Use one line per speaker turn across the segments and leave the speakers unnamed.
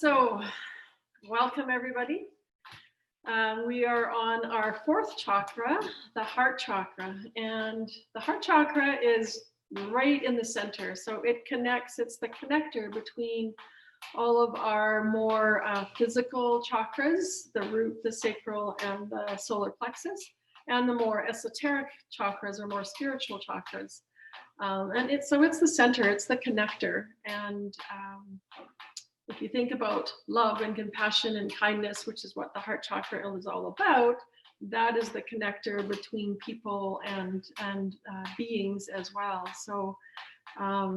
So, welcome everybody. We are on our fourth chakra, the heart chakra, and the heart chakra is right in the center. So it connects, it's the connector between all of our more physical chakras, the root, the sacral, and the solar plexus, and the more esoteric chakras or more spiritual chakras. And it's the center, it's the connector. And if you think about love and compassion and kindness, which is what the heart chakra is all about, that is the connector between people and beings as well. So our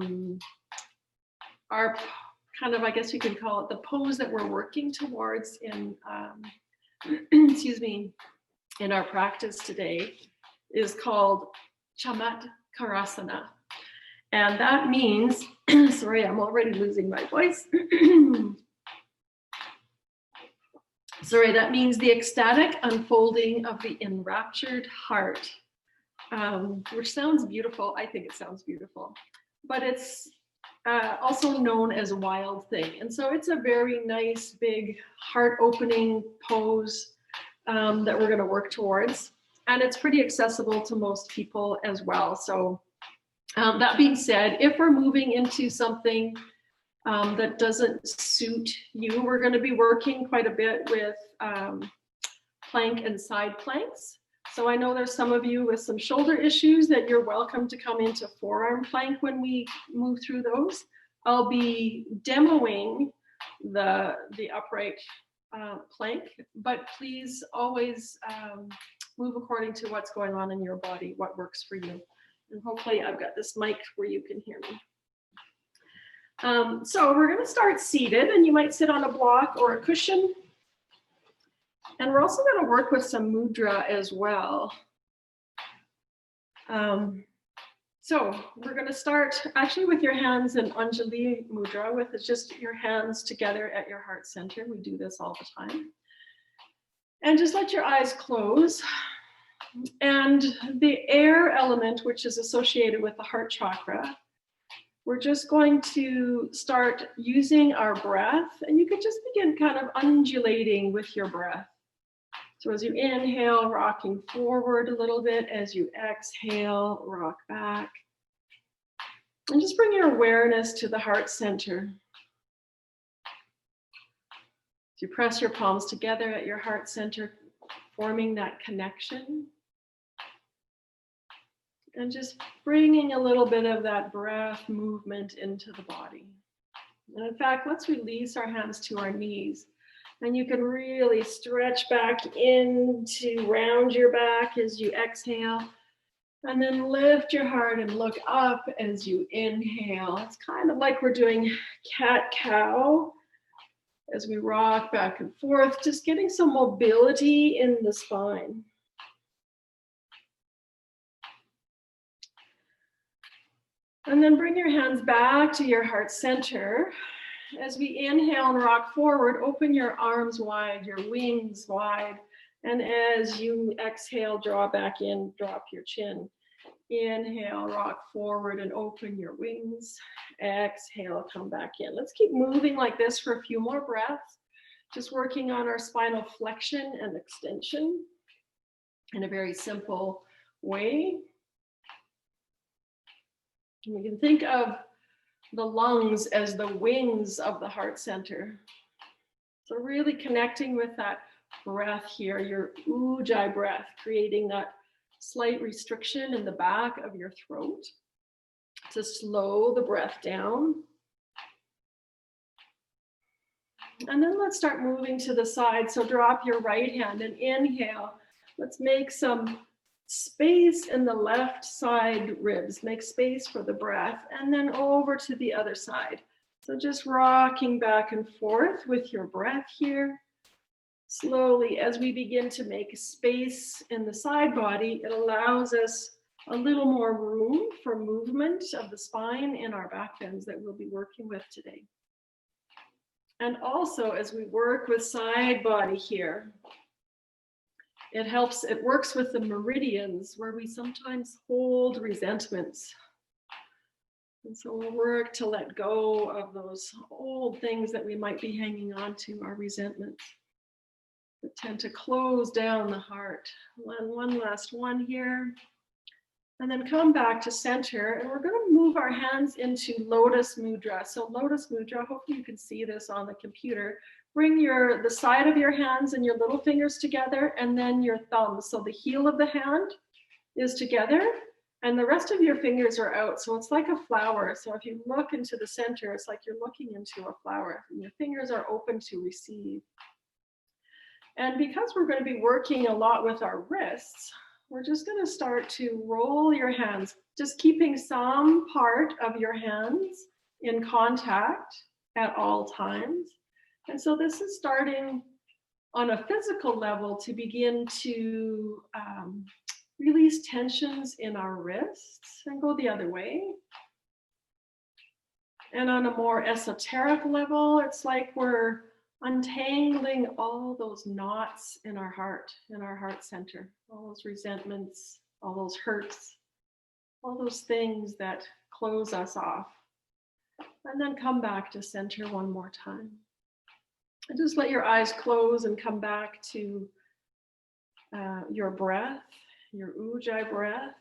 kind of, I guess you could call it the pose that we're working towards in, excuse me, in our practice today is called Chamatkarasana. And that means, sorry, I'm already losing my voice. Sorry, that means the ecstatic unfolding of the enraptured heart, which sounds beautiful. I think it sounds beautiful, but it's also known as wild thing. And so it's a very nice, big, heart-opening pose that we're going to work towards. And it's pretty accessible to most people as well. So that being said, if we're moving into something that doesn't suit you, we're going to be working quite a bit with plank and side planks. So I know there's some of you with some shoulder issues that you're welcome to come into forearm plank when we move through those. I'll be demoing the upright plank, but please always move according to what's going on in your body, what works for you. And hopefully I've got this mic where you can hear me. So we're going to start seated, and you might sit on a block or a cushion. And we're also going to work with some mudra as well. So we're going to start actually with your hands in Anjali mudra, with just your hands together at your heart center. We do this all the time. And just let your eyes close. And the air element, which is associated with the heart chakra, we're just going to start using our breath, and you could just begin kind of undulating with your breath. So as you inhale, rocking forward a little bit. As you exhale, rock back. And just bring your awareness to the heart center. As you press your palms together at your heart center, forming that connection. And just bringing a little bit of that breath movement into the body. And in fact, let's release our hands to our knees. And you can really stretch back into round your back as you exhale. And then lift your heart and look up as you inhale. It's kind of like we're doing cat-cow as we rock back and forth, just getting some mobility in the spine. And then bring your hands back to your heart center. As we inhale and rock forward, open your arms wide, your wings wide. And as you exhale, draw back in, drop your chin. Inhale, rock forward and open your wings. Exhale, come back in. Let's keep moving like this for a few more breaths. Just working on our spinal flexion and extension in a very simple way. We can think of the lungs as the wings of the heart center. So really connecting with that breath here, your ujjayi breath, creating that slight restriction in the back of your throat to slow the breath down. And then let's start moving to the side. So drop your right hand and inhale. Let's make some space in the left side ribs, make space for the breath, and then over to the other side. So just rocking back and forth with your breath here. Slowly, as we begin to make space in the side body, it allows us a little more room for movement of the spine in our back bends that we'll be working with today. And also, as we work with side body here, it works with the meridians where we sometimes hold resentments. And so we'll work to let go of those old things that we might be hanging on to, our resentments that tend to close down the heart. One last one here. And then come back to center, and we're going to move our hands into Lotus Mudra. So Lotus Mudra, hopefully you can see this on the computer. Bring the side of your hands and your little fingers together, and then your thumbs. So the heel of the hand is together, and the rest of your fingers are out. So it's like a flower. So if you look into the center, it's like you're looking into a flower, and your fingers are open to receive. And because we're going to be working a lot with our wrists, we're just going to start to roll your hands, just keeping some part of your hands in contact at all times. And so this is starting on a physical level to begin to release tensions in our wrists and go the other way. And on a more esoteric level, it's like we're untangling all those knots in our heart center, all those resentments, all those hurts, all those things that close us off. And then come back to center one more time. And just let your eyes close and come back to your breath, your Ujjayi breath.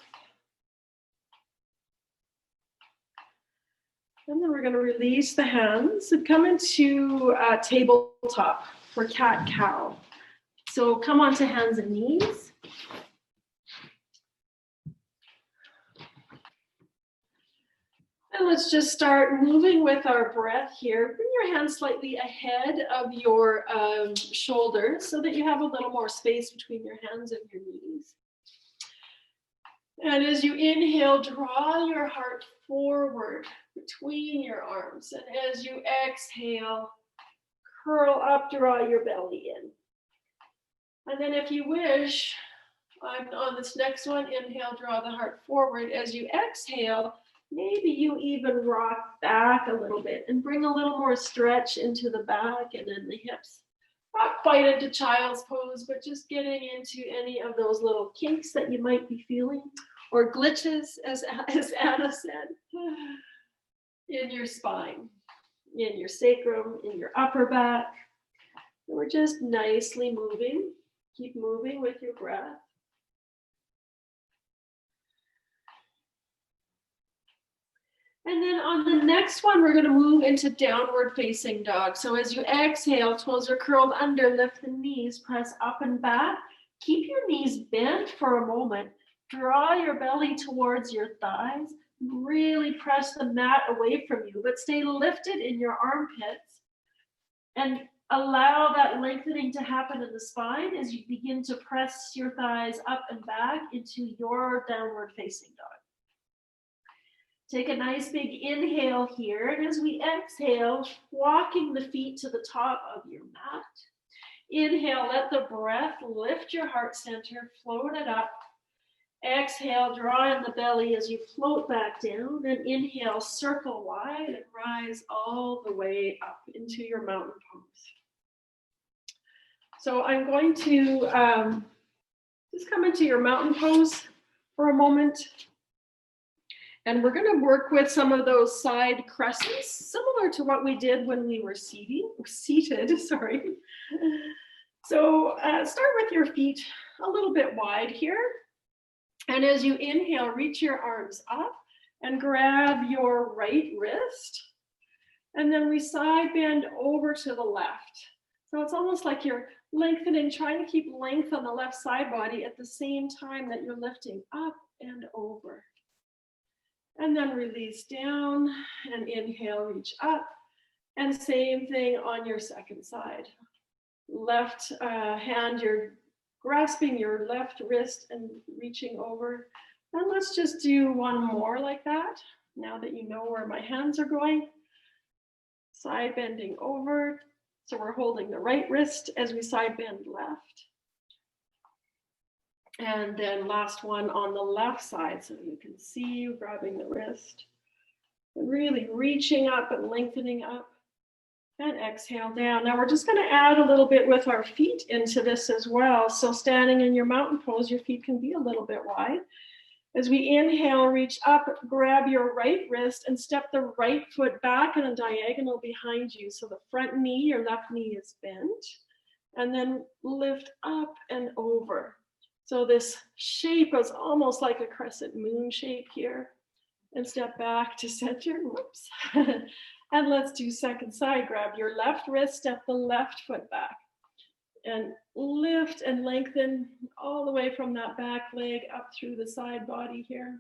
And then we're going to release the hands and come into tabletop for cat-cow. So come onto hands and knees. And let's just start moving with our breath here. Bring your hands slightly ahead of your shoulders so that you have a little more space between your hands and your knees. And as you inhale, draw your heart forward between your arms. And as you exhale, curl up, draw your belly in. And then if you wish, on this next one, inhale, draw the heart forward. As you exhale, maybe you even rock back a little bit and bring a little more stretch into the back and in the hips. Not quite into child's pose, but just getting into any of those little kinks that you might be feeling, or glitches, as Anna said, in your spine, in your sacrum, in your upper back. And we're just nicely moving. Keep moving with your breath. And then on the next one, we're going to move into downward facing dog. So as you exhale, toes are curled under, lift the knees, press up and back. Keep your knees bent for a moment. Draw your belly towards your thighs. Really press the mat away from you, but stay lifted in your armpits. And allow that lengthening to happen in the spine as you begin to press your thighs up and back into your downward facing dog. Take a nice big inhale here, and as we exhale, walking the feet to the top of your mat. Inhale, let the breath lift your heart center, float it up. Exhale, draw in the belly as you float back down, and inhale, circle wide and rise all the way up into your mountain pose. So I'm going to just come into your mountain pose for a moment. And we're going to work with some of those side crescents, similar to what we did when we were seated. Sorry. So start with your feet a little bit wide here. And as you inhale, reach your arms up and grab your right wrist. And then we side bend over to the left. So it's almost like you're lengthening, trying to keep length on the left side body at the same time that you're lifting up and over. And then release down and inhale, reach up. And same thing on your second side. Left hand, you're grasping your left wrist and reaching over. And let's just do one more like that. Now that you know where my hands are going. Side bending over. So we're holding the right wrist as we side bend left. And then last one on the left side, so you can see you grabbing the wrist. And really reaching up and lengthening up. And exhale down. Now we're just going to add a little bit with our feet into this as well. So standing in your mountain pose, your feet can be a little bit wide. As we inhale, reach up, grab your right wrist and step the right foot back in a diagonal behind you. So the front knee, your left knee is bent, and then lift up and over. So this shape is almost like a crescent moon shape here. And step back to center, whoops. And let's do second side. Grab your left wrist, step the left foot back. And lift and lengthen all the way from that back leg up through the side body here.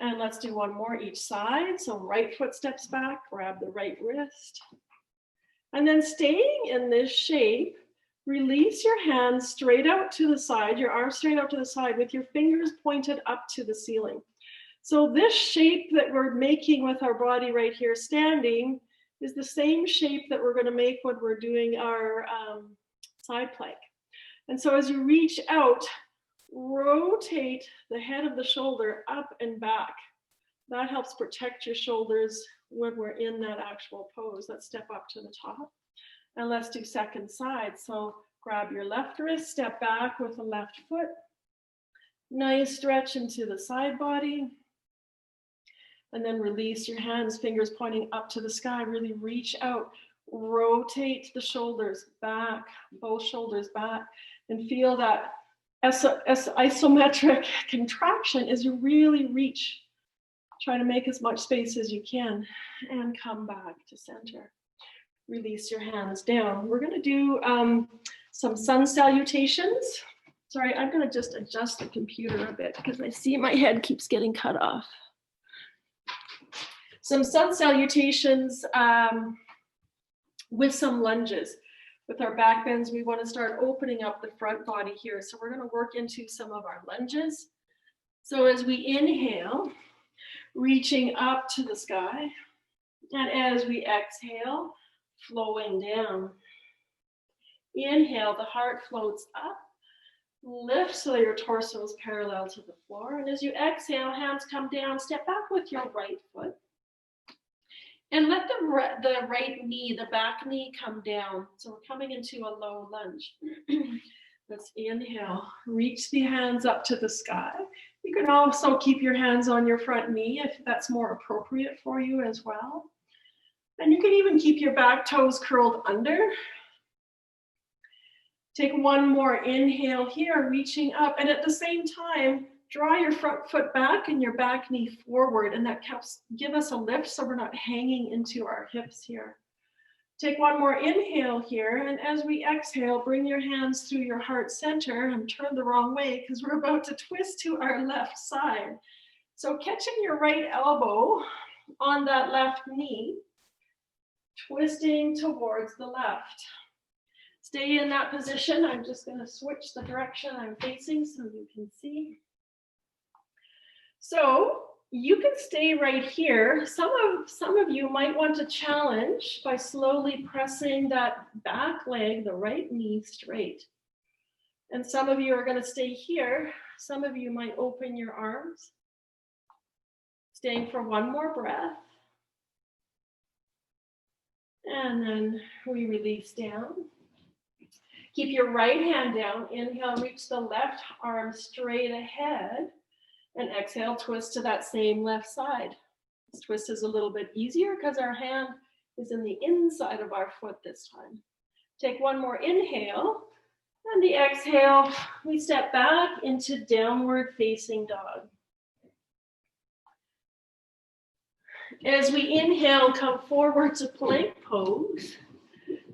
And let's do one more each side. So right foot steps back, grab the right wrist. And then staying in this shape, release your hands straight out to the side, your arms straight out to the side with your fingers pointed up to the ceiling. So this shape that we're making with our body right here standing is the same shape that we're going to make when we're doing our side plank. And so as you reach out, rotate the head of the shoulder up and back. That helps protect your shoulders when we're in that actual pose. Let's step up to the top. And let's do second side. So grab your left wrist, step back with the left foot. Nice stretch into the side body. And then release your hands, fingers pointing up to the sky. Really reach out, rotate the shoulders back, both shoulders back, and feel that isometric contraction as you really reach. Try to make as much space as you can and come back to center. Release your hands down. We're going to do some sun salutations. Sorry, I'm going to just adjust the computer a bit because I see my head keeps getting cut off. Some sun salutations with some lunges. With our back bends, we want to start opening up the front body here. So we're going to work into some of our lunges. So as we inhale, reaching up to the sky. And as we exhale, flowing down. Inhale, the heart floats up. Lift so your torso is parallel to the floor. And as you exhale, hands come down, step back with your right foot. And let the right knee, the back knee, come down. So we're coming into a low lunge. Let's inhale, reach the hands up to the sky. You can also keep your hands on your front knee if that's more appropriate for you as well. And you can even keep your back toes curled under. Take one more inhale here, reaching up. And at the same time, draw your front foot back and your back knee forward, and that helps give us a lift so we're not hanging into our hips here. Take one more inhale here, and as we exhale, bring your hands through your heart center and turn the wrong way because we're about to twist to our left side. So catching your right elbow on that left knee, twisting towards the left. Stay in that position. I'm just going to switch the direction I'm facing so you can see. So you can stay right here. Some of you might want to challenge by slowly pressing that back leg, the right knee, straight. And some of you are going to stay here. Some of you might open your arms. Staying for one more breath. And then we release down. Keep your right hand down. Inhale, reach the left arm straight ahead. And exhale, twist to that same left side. This twist is a little bit easier because our hand is in the inside of our foot this time. Take one more inhale. And the exhale, we step back into downward facing dog. As we inhale, come forward to plank pose.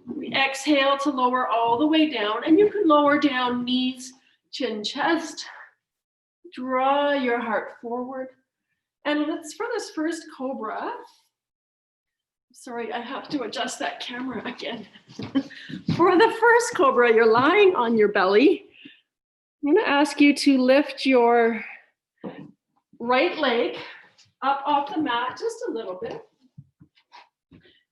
We exhale to lower all the way down, and you can lower down knees, chin, chest. Draw your heart forward. And let's, for this first cobra, sorry, I have to adjust that camera again. For the first cobra, you're lying on your belly. I'm going to ask you to lift your right leg up off the mat just a little bit,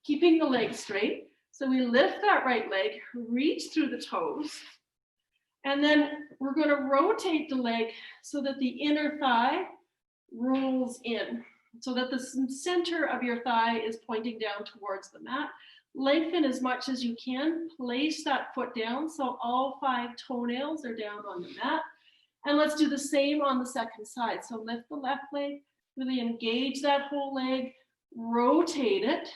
keeping the leg straight. So we lift that right leg, reach through the toes, and then we're going to rotate the leg so that the inner thigh rolls in, so that the center of your thigh is pointing down towards the mat. Lengthen as much as you can. Place that foot down so all 5 toenails are down on the mat. And let's do the same on the second side. So lift the left leg, really engage that whole leg, rotate it,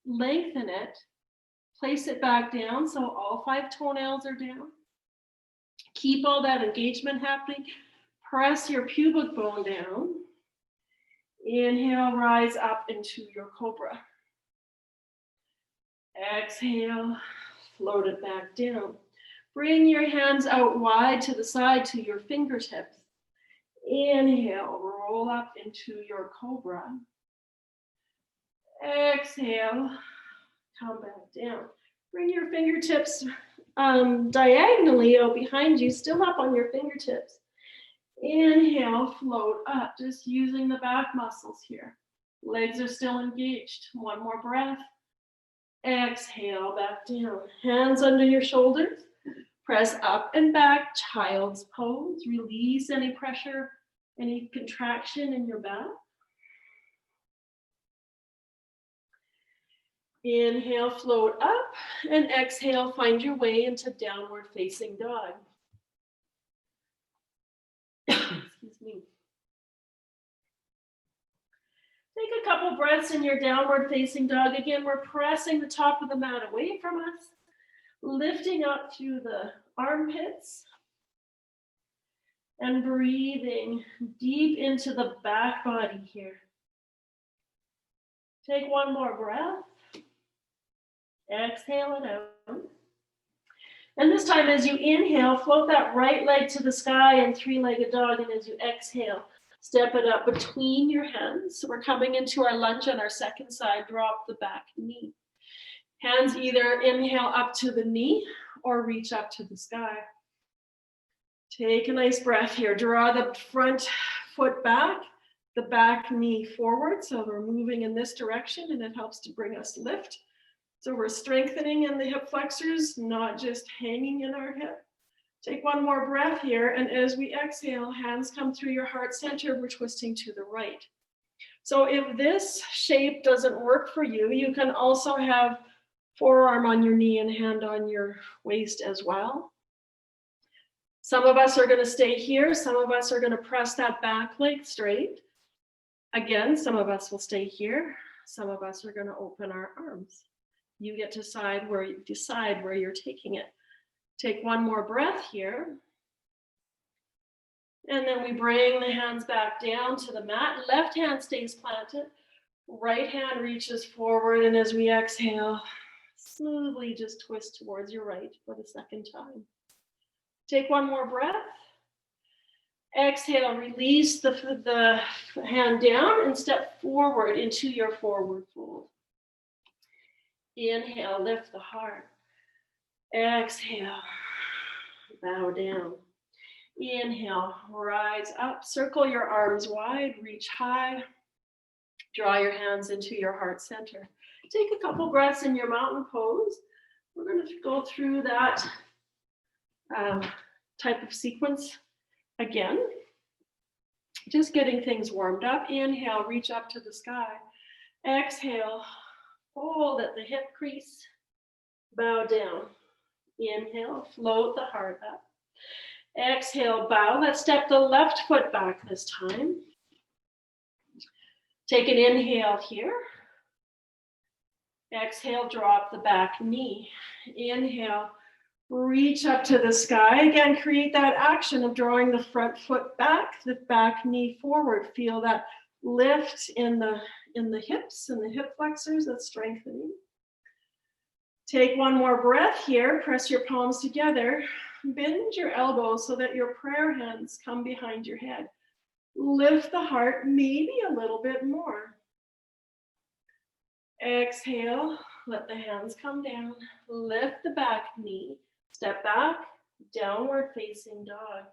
lengthen it, place it back down so all 5 toenails are down. Keep all that engagement happening. Press your pubic bone down. Inhale, rise up into your cobra. Exhale, float it back down. Bring your hands out wide to the side to your fingertips. Inhale, roll up into your cobra. Exhale, come back down. Bring your fingertips diagonally out behind you, still up on your fingertips. Inhale, float up, just using the back muscles here. Legs are still engaged. One more breath. Exhale, back down. Hands under your shoulders. Press up and back, child's pose. Release any pressure, any contraction in your back. Inhale, float up, and exhale, find your way into downward facing dog. Excuse me. Take a couple breaths in your downward facing dog. Again, we're pressing the top of the mat away from us, lifting up through the armpits, and breathing deep into the back body here. Take one more breath. Exhale it out. And this time as you inhale, float that right leg to the sky in three-legged dog. And as you exhale, step it up between your hands. So we're coming into our lunge on our second side. Drop the back knee. Hands either inhale up to the knee or reach up to the sky. Take a nice breath here. Draw the front foot back, the back knee forward. So we're moving in this direction and it helps to bring us lift. So we're strengthening in the hip flexors, not just hanging in our hip. Take one more breath here. And as we exhale, hands come through your heart center. We're twisting to the right. So if this shape doesn't work for you, you can also have forearm on your knee and hand on your waist as well. Some of us are going to stay here. Some of us are going to press that back leg straight. Again, some of us will stay here. Some of us are going to open our arms. You get to decide where you're taking it. Take one more breath here. And then we bring the hands back down to the mat. Left hand stays planted. Right hand reaches forward. And as we exhale, smoothly just twist towards your right for the second time. Take one more breath. Exhale, release the hand down and step forward into your forward fold. Inhale, lift the heart. Exhale, bow down. Inhale, rise up, circle your arms wide, reach high. Draw your hands into your heart center. Take a couple breaths in your mountain pose. We're going to go through that type of sequence again. Just getting things warmed up. Inhale, reach up to the sky. Exhale, fold at the hip crease. Bow down. Inhale, float the heart up. Exhale, bow. Let's step the left foot back this time. Take an inhale here. Exhale, drop the back knee. Inhale, reach up to the sky. Again, create that action of drawing the front foot back, the back knee forward. Feel that lift in the hips and the hip flexors. That's strengthening. Take one more breath here. Press your palms together. Bend your elbows so that your prayer hands come behind your head. Lift the heart maybe a little bit more. Exhale, let the hands come down. Lift the back knee. Step back, downward facing dog.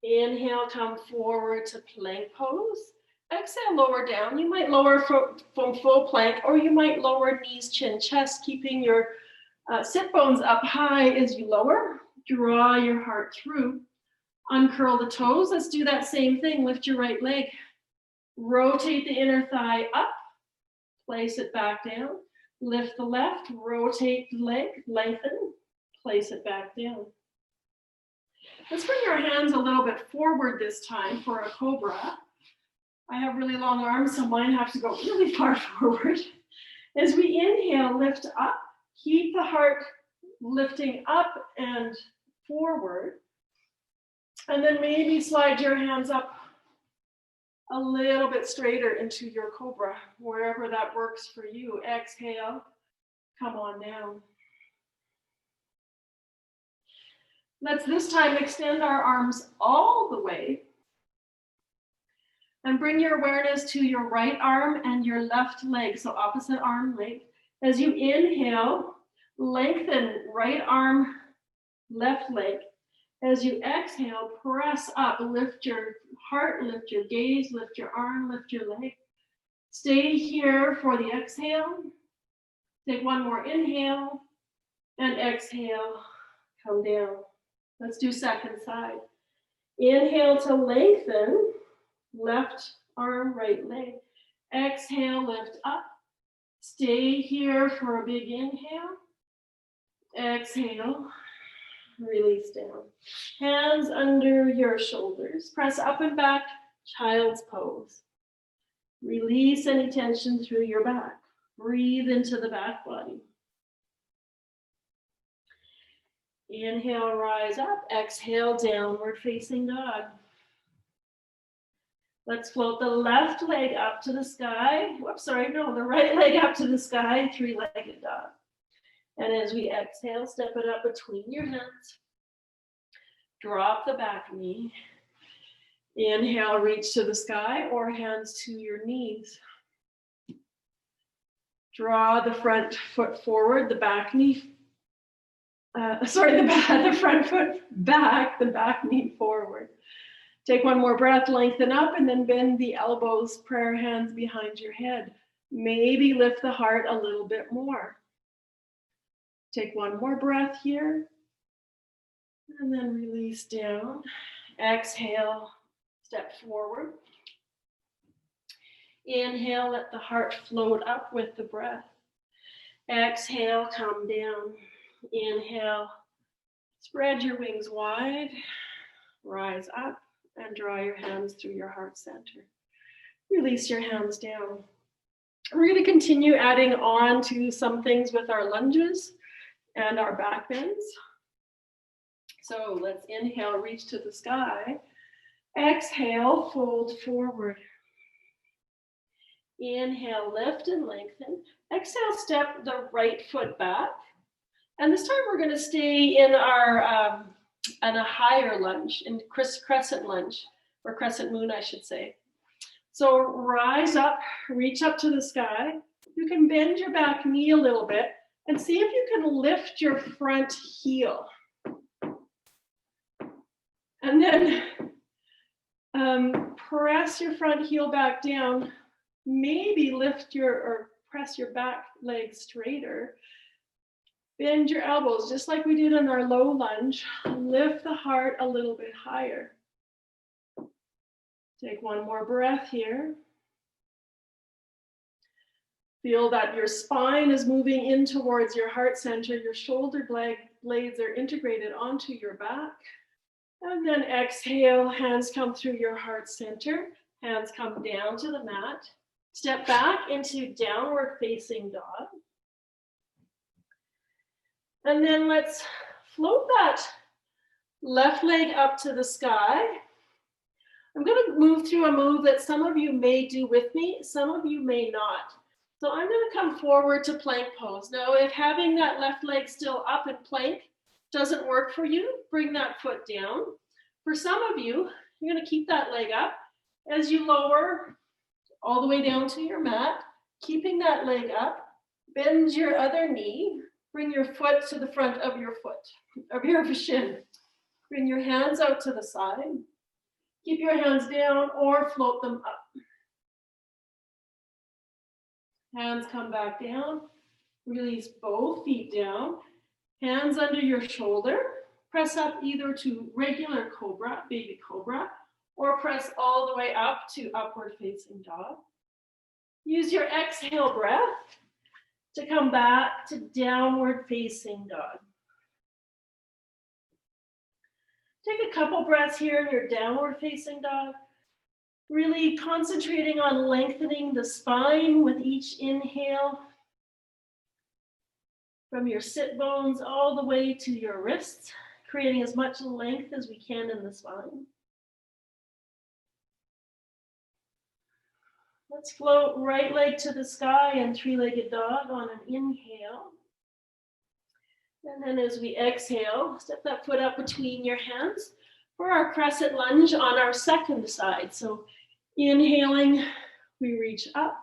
Inhale, come forward to plank pose. Exhale, lower down. You might lower from full plank, or you might lower knees, chin, chest, keeping your sit bones up high as you lower. Draw your heart through. Uncurl the toes. Let's do that same thing. Lift your right leg. Rotate the inner thigh up. Place it back down. Lift the left. Rotate the leg. Lengthen. Place it back down. Let's bring our hands a little bit forward this time for a cobra. I have really long arms, so mine have to go really far forward. As we inhale, lift up, keep the heart lifting up and forward. And then maybe slide your hands up a little bit straighter into your cobra, wherever that works for you. Exhale, come on down. Let's this time extend our arms all the way and bring your awareness to your right arm and your left leg, so opposite arm, leg. As you inhale, lengthen right arm, left leg. As you exhale, press up, lift your heart, lift your gaze, lift your arm, lift your leg. Stay here for the exhale. Take one more inhale and exhale, come down. Let's do second side. Inhale to lengthen, left arm, right leg. Exhale, lift up. Stay here for a big inhale. Exhale, release down. Hands under your shoulders. Press up and back, child's pose. Release any tension through your back. Breathe into the back body. Inhale, rise up. Exhale, downward facing dog. Let's float the left leg up to the sky. Whoops, sorry, no, the right leg up to the sky, three-legged dog. And as we exhale, step it up between your hands. Drop the back knee. Inhale, reach to the sky or hands to your knees. Draw the front foot forward, the back knee. The front foot back, the back knee forward. Take one more breath, lengthen up, and then bend the elbows, prayer hands behind your head. Maybe lift the heart a little bit more. Take one more breath here, and then release down. Exhale, step forward. Inhale, let the heart float up with the breath. Exhale, come down. Inhale, spread your wings wide, rise up, and draw your hands through your heart center. Release your hands down. We're going to continue adding on to some things with our lunges and our back bends. So let's inhale, reach to the sky. Exhale, fold forward. Inhale, lift and lengthen. Exhale, step the right foot back. And this time we're going to stay in our in a higher lunge, in crescent lunge, or crescent moon, I should say. So rise up, reach up to the sky. You can bend your back knee a little bit and see if you can lift your front heel. And then press your front heel back down. Maybe press your back leg straighter. Bend your elbows, just like we did in our low lunge. Lift the heart a little bit higher. Take one more breath here. Feel that your spine is moving in towards your heart center. Your shoulder blades are integrated onto your back. And then exhale, hands come through your heart center. Hands come down to the mat. Step back into downward facing dog. And then let's float that left leg up to the sky. I'm going to move through a move that some of you may do with me, some of you may not. So I'm going to come forward to plank pose. Now, if having that left leg still up in plank doesn't work for you, bring that foot down. For some of you, you're going to keep that leg up as you lower all the way down to your mat, keeping that leg up. Bend your other knee. Bring your foot to the front of your shin. Bring your hands out to the side. Keep your hands down or float them up. Hands come back down. Release both feet down. Hands under your shoulder. Press up either to regular cobra, baby cobra, or press all the way up to upward facing dog. Use your exhale breath to come back to downward facing dog. Take a couple breaths here in your downward facing dog. Really concentrating on lengthening the spine with each inhale. From your sit bones all the way to your wrists, creating as much length as we can in the spine. Let's float right leg to the sky and three-legged dog on an inhale. And then as we exhale, step that foot up between your hands for our crescent lunge on our second side. So inhaling, we reach up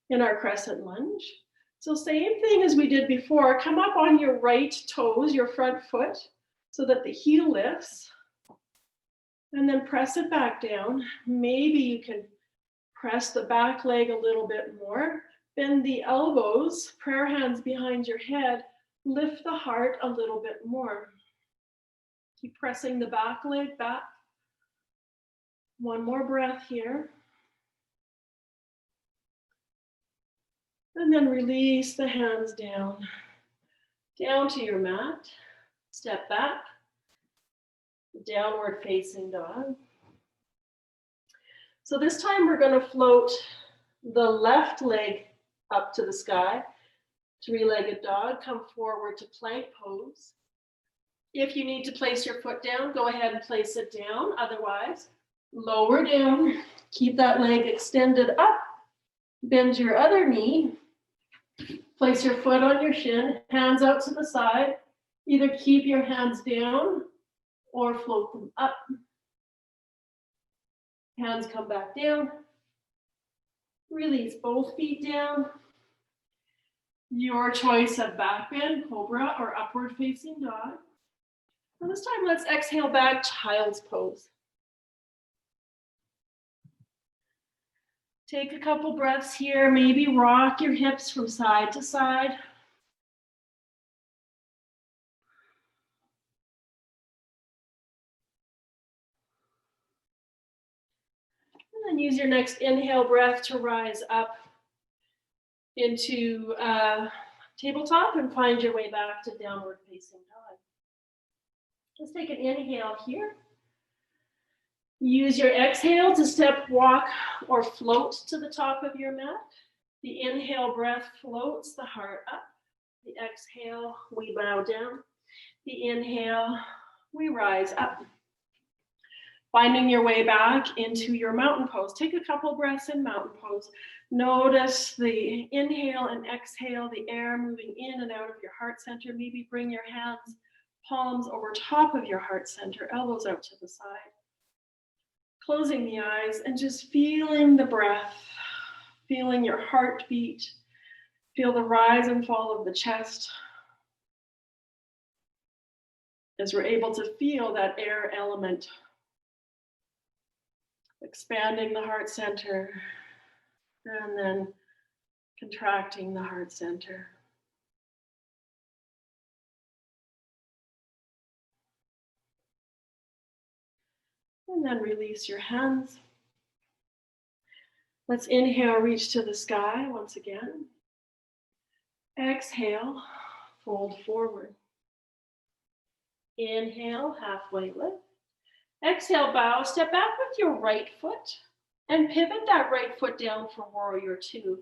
in our crescent lunge. So same thing as we did before, come up on your right toes, your front foot, so that the heel lifts. And then press it back down. Maybe you can press the back leg a little bit more. Bend the elbows, prayer hands behind your head. Lift the heart a little bit more. Keep pressing the back leg back. One more breath here. And then release the hands down to your mat. Step back, downward facing dog. So this time we're going to float the left leg up to the sky. Three-legged dog, come forward to plank pose. If you need to place your foot down, go ahead and place it down. Otherwise, lower down, keep that leg extended up, bend your other knee, place your foot on your shin, hands out to the side. Either keep your hands down or float them up. Hands come back down. Release both feet down. Your choice of back bend, cobra, or upward facing dog. And this time, let's exhale back, child's pose. Take a couple breaths here. Maybe rock your hips from side to side. And then use your next inhale breath to rise up into tabletop and find your way back to downward facing dog. Let's take an inhale here. Use your exhale to step, walk, or float to the top of your mat. The inhale breath floats the heart up. The exhale, we bow down. The inhale, we rise up. Finding your way back into your mountain pose. Take a couple breaths in mountain pose. Notice the inhale and exhale, the air moving in and out of your heart center. Maybe bring your hands, palms over top of your heart center, elbows out to the side. Closing the eyes and just feeling the breath, feeling your heartbeat. Feel the rise and fall of the chest as we're able to feel that air element. Expanding the heart center and then contracting the heart center. And then release your hands. Let's inhale, reach to the sky once again. Exhale, fold forward. Inhale, halfway lift. Exhale, bow, step back with your right foot and pivot that right foot down for warrior two.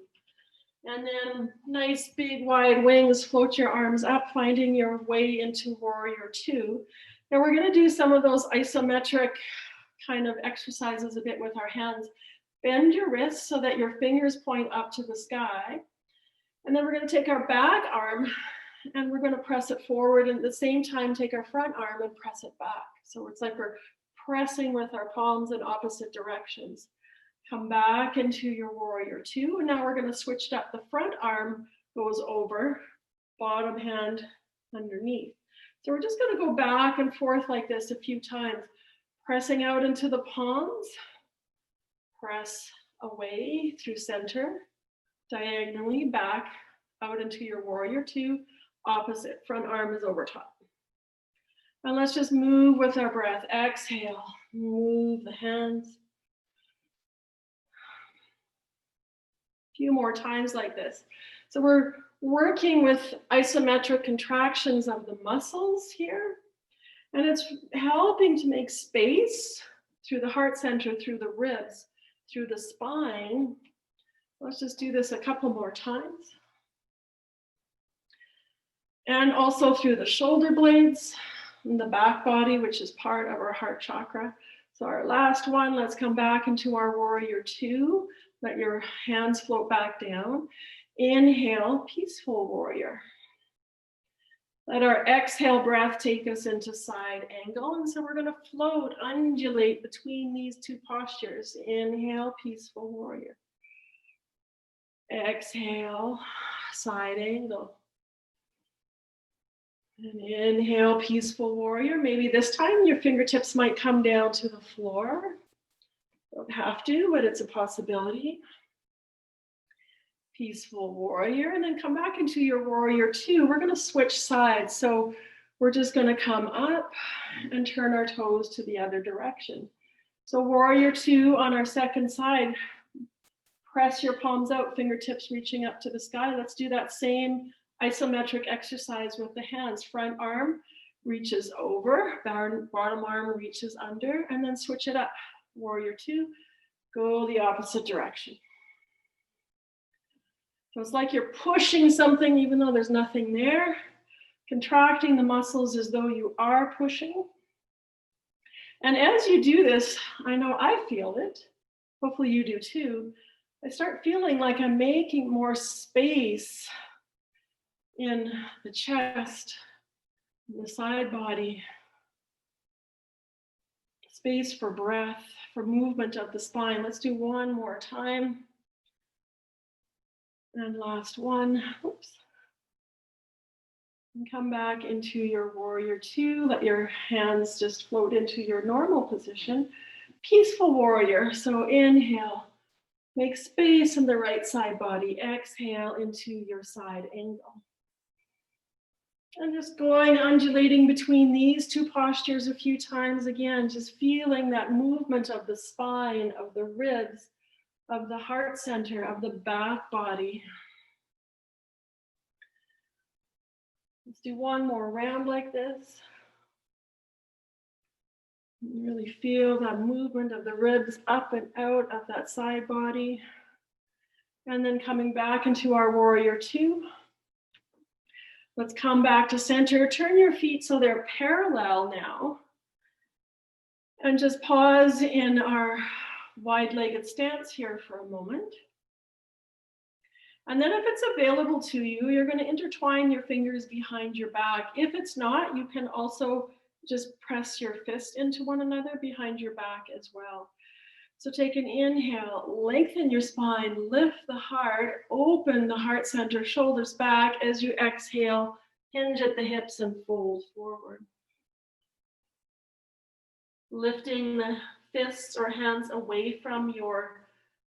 And then nice big wide wings, float your arms up, finding your way into warrior two. Now we're gonna do some of those isometric kind of exercises a bit with our hands. Bend your wrists so that your fingers point up to the sky. And then we're gonna take our back arm and we're gonna press it forward, and at the same time take our front arm and press it back. So it's like we're pressing with our palms in opposite directions. Come back into your warrior two. And now we're gonna switch it up. The front arm goes over, bottom hand underneath. So we're just gonna go back and forth like this a few times. Pressing out into the palms, press away through center, diagonally back out into your warrior two, opposite, front arm is over top. And let's just move with our breath. Exhale, move the hands. A few more times like this. So we're working with isometric contractions of the muscles here. And it's helping to make space through the heart center, through the ribs, through the spine. Let's just do this a couple more times. And also through the shoulder blades and the back body, which is part of our heart chakra. So our last one, let's come back into our warrior two. Let your hands float back down. Inhale, peaceful warrior. Let our exhale breath take us into side angle. And so we're going to float, undulate between these two postures. Inhale, peaceful warrior. Exhale, side angle. And inhale, peaceful warrior. Maybe this time your fingertips might come down to the floor. Don't have to, but it's a possibility. Peaceful warrior, and then come back into your warrior two. We're going to switch sides. So we're just going to come up and turn our toes to the other direction. So warrior two on our second side. Press your palms out, fingertips reaching up to the sky. Let's do that same isometric exercise with the hands. Front arm reaches over, bottom arm reaches under, and then switch it up. Warrior two, go the opposite direction. So it's like you're pushing something even though there's nothing there, contracting the muscles as though you are pushing. And as you do this, I know I feel it, hopefully you do too, I start feeling like I'm making more space in the chest, in the side body, space for breath, for movement of the spine. Let's do one more time. And last one. Oops. And come back into your warrior two. Let your hands just float into your normal position. Peaceful warrior. So inhale. Make space in the right side body. Exhale into your side angle. And just going, undulating between these two postures a few times again, just feeling that movement of the spine, of the ribs, of the heart center, of the back body. Let's do one more round like this. Really feel that movement of the ribs up and out of that side body. And then coming back into our warrior two. Let's come back to center. Turn your feet so they're parallel now. And just pause in our wide-legged stance here for a moment. And then if it's available to you, you're going to intertwine your fingers behind your back. If it's not, you can also just press your fist into one another behind your back as well. So take an inhale, lengthen your spine, lift the heart, open the heart center, shoulders back. As you exhale, hinge at the hips and fold forward. Lifting the fists or hands away from your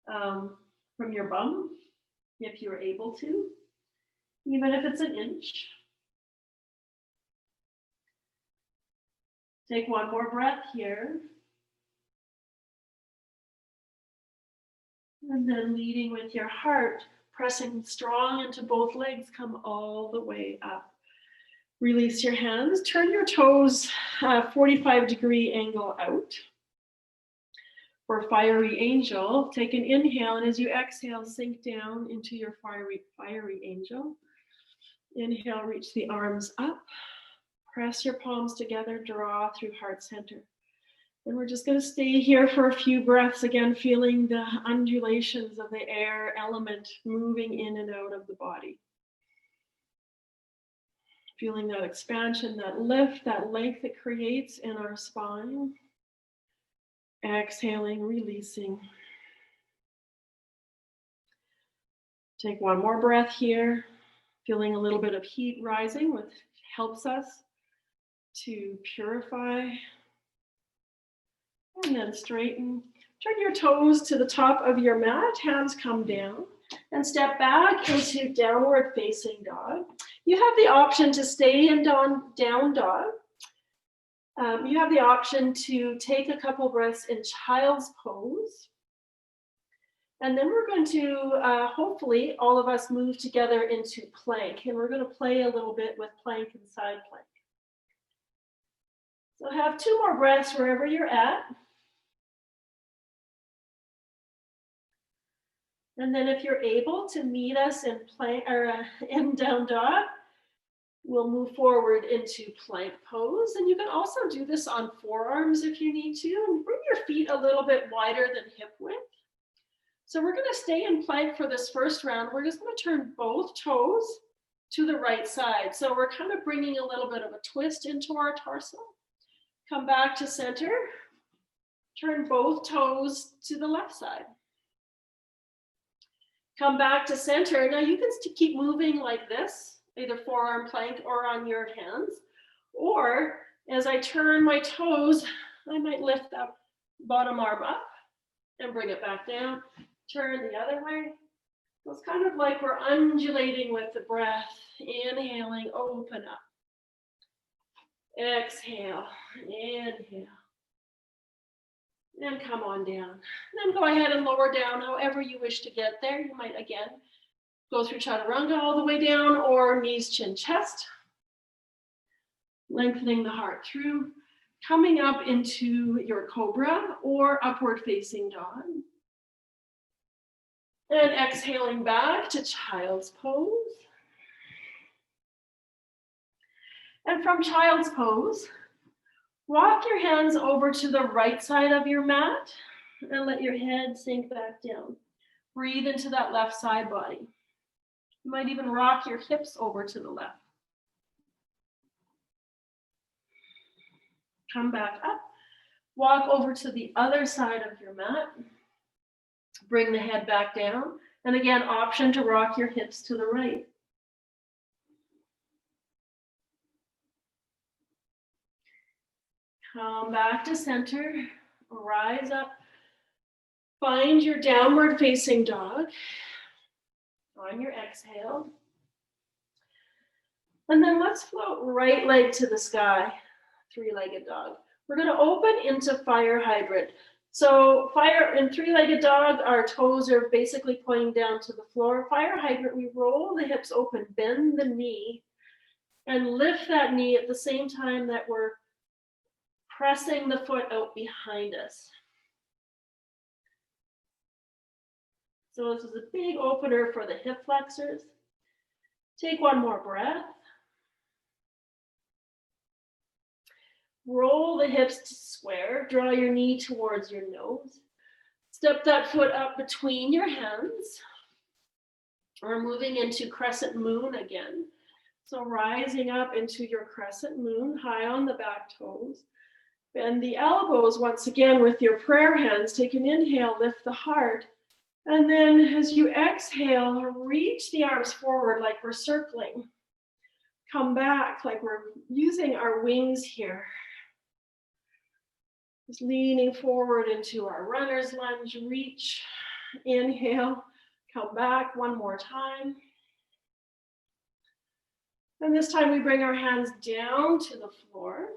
bum, if you're able to, even if it's an inch. Take one more breath here. And then leading with your heart, pressing strong into both legs, come all the way up. Release your hands, turn your toes 45-degree angle out. For fiery angel, take an inhale, and as you exhale, sink down into your fiery angel. Inhale, reach the arms up. Press your palms together, draw through heart center. And we're just going to stay here for a few breaths, again, feeling the undulations of the air element moving in and out of the body. Feeling that expansion, that lift, that length it creates in our spine. Exhaling, releasing. Take one more breath here. Feeling a little bit of heat rising, which helps us to purify. And then straighten. Turn your toes to the top of your mat. Hands come down. And step back into downward facing dog. You have the option to stay in down dog. You have the option to take a couple breaths in child's pose. And then we're going to, hopefully, all of us move together into plank. And we're going to play a little bit with plank and side plank. So have 2 more breaths wherever you're at. And then if you're able to meet us in plank or in down dog, we'll move forward into plank pose. And you can also do this on forearms if you need to. And bring your feet a little bit wider than hip width. So we're going to stay in plank for this first round. We're just going to turn both toes to the right side. So we're kind of bringing a little bit of a twist into our torso. Come back to center. Turn both toes to the left side. Come back to center. Now you can keep moving like this, either forearm plank or on your hands. Or as I turn my toes, I might lift that bottom arm up and bring it back down. Turn the other way. So it's kind of like we're undulating with the breath. Inhaling, open up. Exhale, inhale. And come on down. Then go ahead and lower down however you wish to get there. You might again go through chaturanga all the way down, or knees, chin, chest. Lengthening the heart through. Coming up into your cobra or upward facing dog. And exhaling back to child's pose. And from child's pose, walk your hands over to the right side of your mat and let your head sink back down. Breathe into that left side body. You might even rock your hips over to the left. Come back up. Walk over to the other side of your mat. Bring the head back down. And again, option to rock your hips to the right. Come back to center. Rise up. Find your downward facing dog on your exhale. And then let's float right leg to the sky, 3-legged dog. We're going to open into fire hydrant. So fire in 3-legged dog, our toes are basically pointing down to the floor. Fire hydrant, we roll the hips open, bend the knee, and lift that knee at the same time that we're pressing the foot out behind us. So this is a big opener for the hip flexors. Take one more breath. Roll the hips to square. Draw your knee towards your nose. Step that foot up between your hands. We're moving into crescent moon again. So rising up into your crescent moon, high on the back toes. Bend the elbows once again with your prayer hands. Take an inhale, lift the heart. And then as you exhale, reach the arms forward like we're circling. Come back like we're using our wings here. Just leaning forward into our runner's lunge, reach, inhale, come back one more time. And this time we bring our hands down to the floor.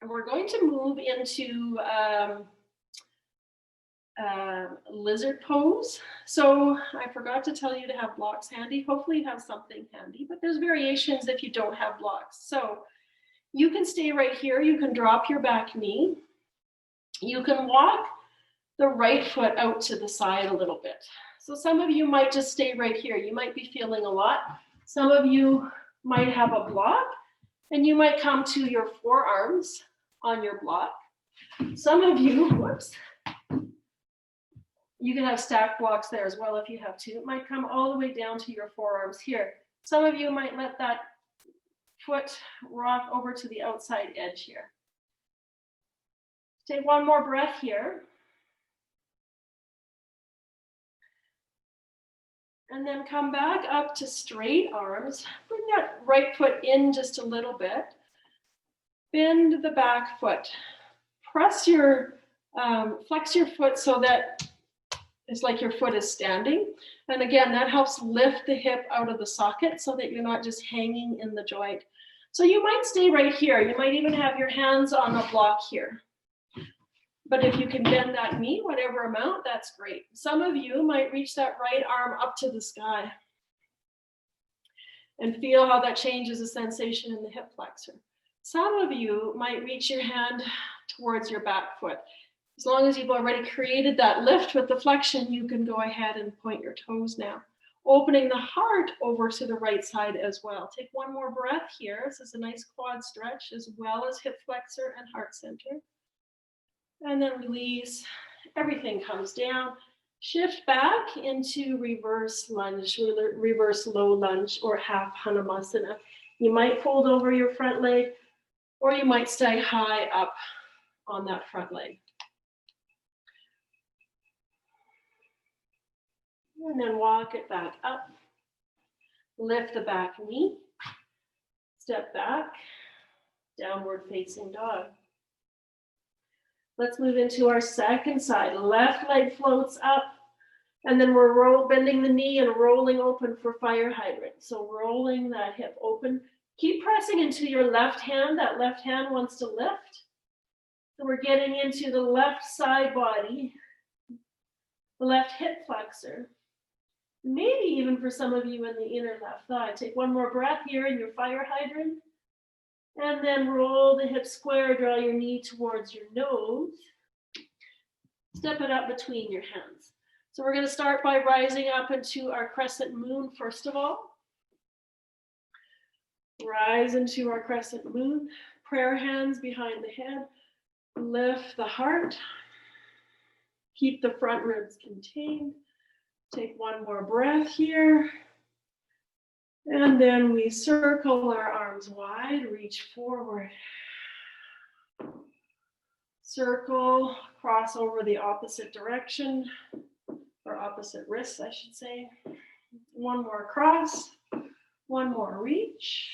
And we're going to move into lizard pose. So I forgot to tell you to have blocks handy. Hopefully you have something handy, but there's variations if you don't have blocks. So you can stay right here. You can drop your back knee. You can walk the right foot out to the side a little bit. So some of you might just stay right here. You might be feeling a lot. Some of you might have a block and you might come to your forearms on your block. Some of you, whoops, you can have stacked blocks there as well if you have to. It might come all the way down to your forearms here. Some of you might let that foot rock over to the outside edge here. Take one more breath here. And then come back up to straight arms. Bring that right foot in just a little bit. Bend the back foot. Press your, flex your foot so that it's like your foot is standing. And again, that helps lift the hip out of the socket so that you're not just hanging in the joint. So you might stay right here. You might even have your hands on the block here. But if you can bend that knee, whatever amount, that's great. Some of you might reach that right arm up to the sky and feel how that changes the sensation in the hip flexor. Some of you might reach your hand towards your back foot. As long as you've already created that lift with the flexion, you can go ahead and point your toes now. Opening the heart over to the right side as well. Take one more breath here. This is a nice quad stretch as well as hip flexor and heart center. And then release. Everything comes down. Shift back into reverse lunge, reverse low lunge, or half Hanumasana. You might fold over your front leg, or you might stay high up on that front leg. And then walk it back up. Lift the back knee. Step back. Downward facing dog. Let's move into our second side. Left leg floats up. And then we're bending the knee and rolling open for fire hydrant. So rolling that hip open. Keep pressing into your left hand. That left hand wants to lift. So we're getting into the left side body, the left hip flexor. Maybe even for some of you in the inner left thigh. Take one more breath here in your fire hydrant. And then roll the hip square, draw your knee towards your nose. Step it up between your hands. So we're going to start by rising up into our crescent moon first of all. Rise into our crescent moon. Prayer hands behind the head. Lift the heart. Keep the front ribs contained. Take one more breath here. And then we circle our arms wide, reach forward. Circle, cross over the opposite direction, or opposite wrists, I should say. One more cross, one more reach.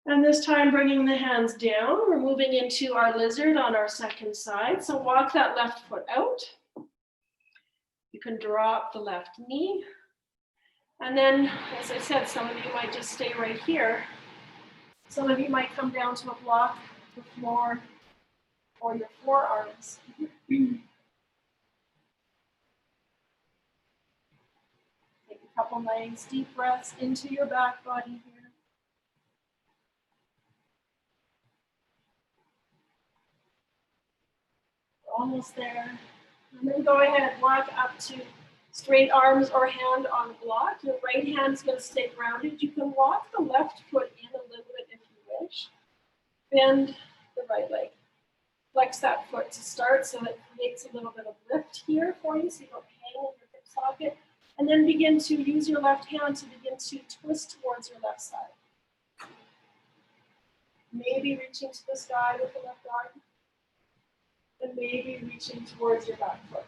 And this time bringing the hands down, we're moving into our lizard on our second side. So walk that left foot out. You can drop the left knee. And then, as I said, some of you might just stay right here. Some of you might come down to a block, the floor, or your forearms. Take a couple nice deep breaths into your back body here. Almost there. And then go ahead, walk up to straight arms or hand on block. Your right hand's going to stay grounded. You can walk the left foot in a little bit if you wish. Bend the right leg. Flex that foot to start so it creates a little bit of lift here for you so you don't hang in your hip socket. And then begin to use your left hand to begin to twist towards your left side. Maybe reaching to the sky with the left arm. And maybe reaching towards your back foot.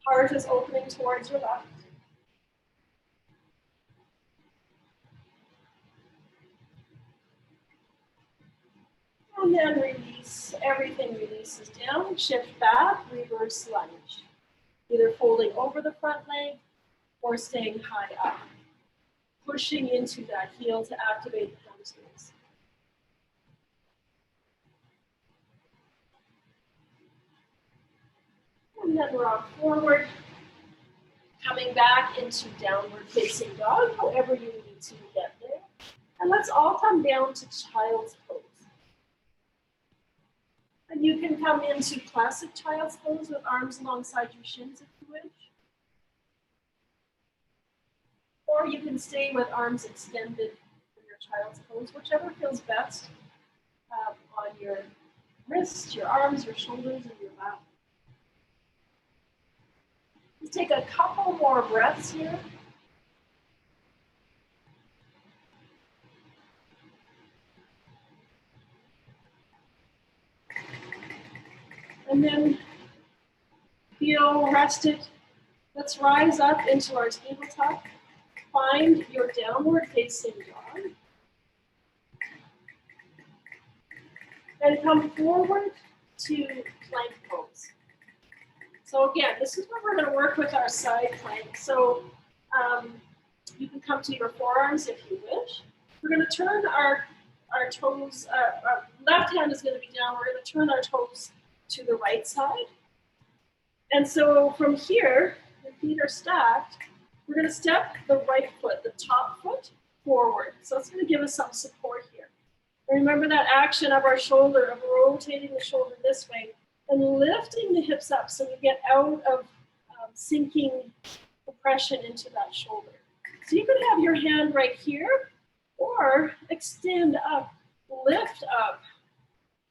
Heart is opening towards your left. And then release, everything releases down, shift back, reverse lunge. Either folding over the front leg or staying high up. Pushing into that heel to activate the hamstrings. And then rock forward, coming back into downward facing dog, however you need to get there. And let's all come down to child's pose. And you can come into classic child's pose with arms alongside your shins if you wish. Or you can stay with arms extended in your child's pose, whichever feels best on your wrists, your arms, your shoulders, and your back. Let's take a couple more breaths here. And then feel rested. Let's rise up into our tabletop. Find your downward facing dog. And come forward to plank pose. So again, this is where we're going to work with our side plank. So you can come to your forearms if you wish. We're going to turn our toes, our left hand is going to be down. We're going to turn our toes to the right side. And so from here, the feet are stacked. We're going to step the right foot, the top foot, forward. So it's going to give us some support. remember that action of our shoulder, of rotating the shoulder this way and lifting the hips up so we get out of sinking compression into that shoulder. So you could have your hand right here or extend up, lift up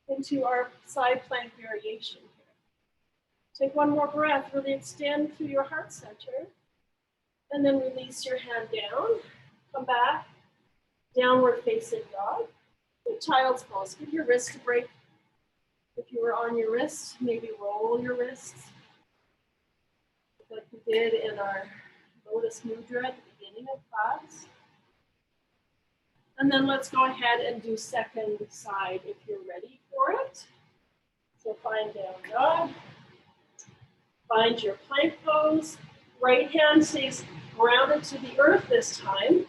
into our side plank variation here. Take one more breath, really extend through your heart center, and then release your hand down. Come back, downward facing dog. Child's pose. Give your wrist a break. If you were on your wrists, maybe roll your wrists like we did in our Lotus Mudra at the beginning of class. And then let's go ahead and do second side if you're ready for it. So find down dog. Find your plank pose. Right hand stays grounded to the earth this time.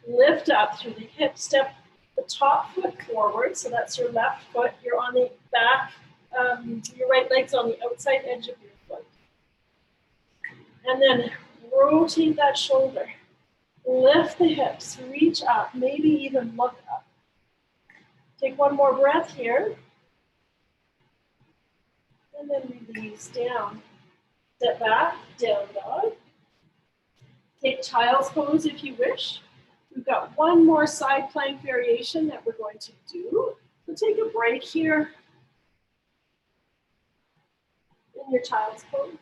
Lift up through the hip. Step the top foot forward. So that's your left foot. You're on the back. Your right leg's on the outside edge of your foot. And then rotate that shoulder. Lift the hips. Reach up. Maybe even look up. Take one more breath here. And then release down. Step back, down dog. Take child's pose if you wish. We've got one more side plank variation that we're going to do. So take a break here in your child's pose.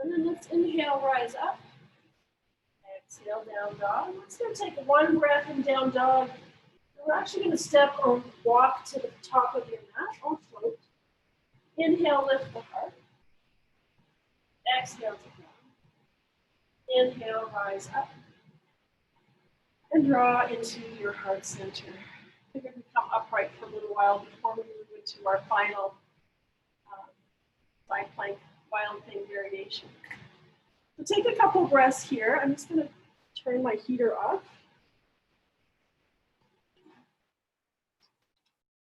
And then let's inhale, rise up. Exhale, down dog. Let's go take one breath in down dog. We're actually going to step or walk to the top of your mat or float. Inhale, lift the heart. Exhale to down. Inhale, rise up. And draw into your heart center. We're going to come upright for a little while before we move into our final side plank wild thing variation. So take a couple breaths here. I'm just going to turn my heater off.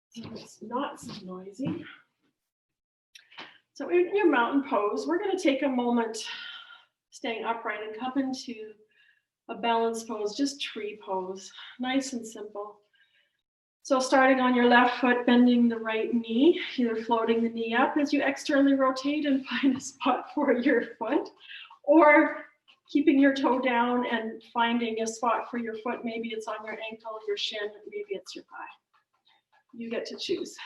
So it's not so noisy. So in your mountain pose, we're going to take a moment staying upright and come into a balance pose, just tree pose, nice and simple. So starting on your left foot, bending the right knee, either floating the knee up as you externally rotate and find a spot for your foot, or keeping your toe down and finding a spot for your foot. Maybe it's on your ankle, your shin, maybe it's your thigh. You get to choose.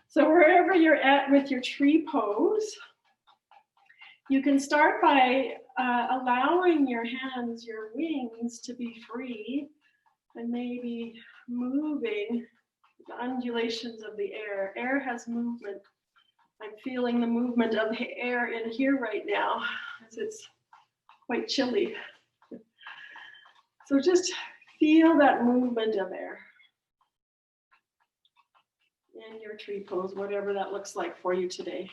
So wherever you're at with your tree pose, you can start by allowing your hands, your wings to be free and maybe moving the undulations of the air. Air has movement. I'm feeling the movement of the air in here right now as it's quite chilly. So just feel that movement of air in your tree pose, whatever that looks like for you today.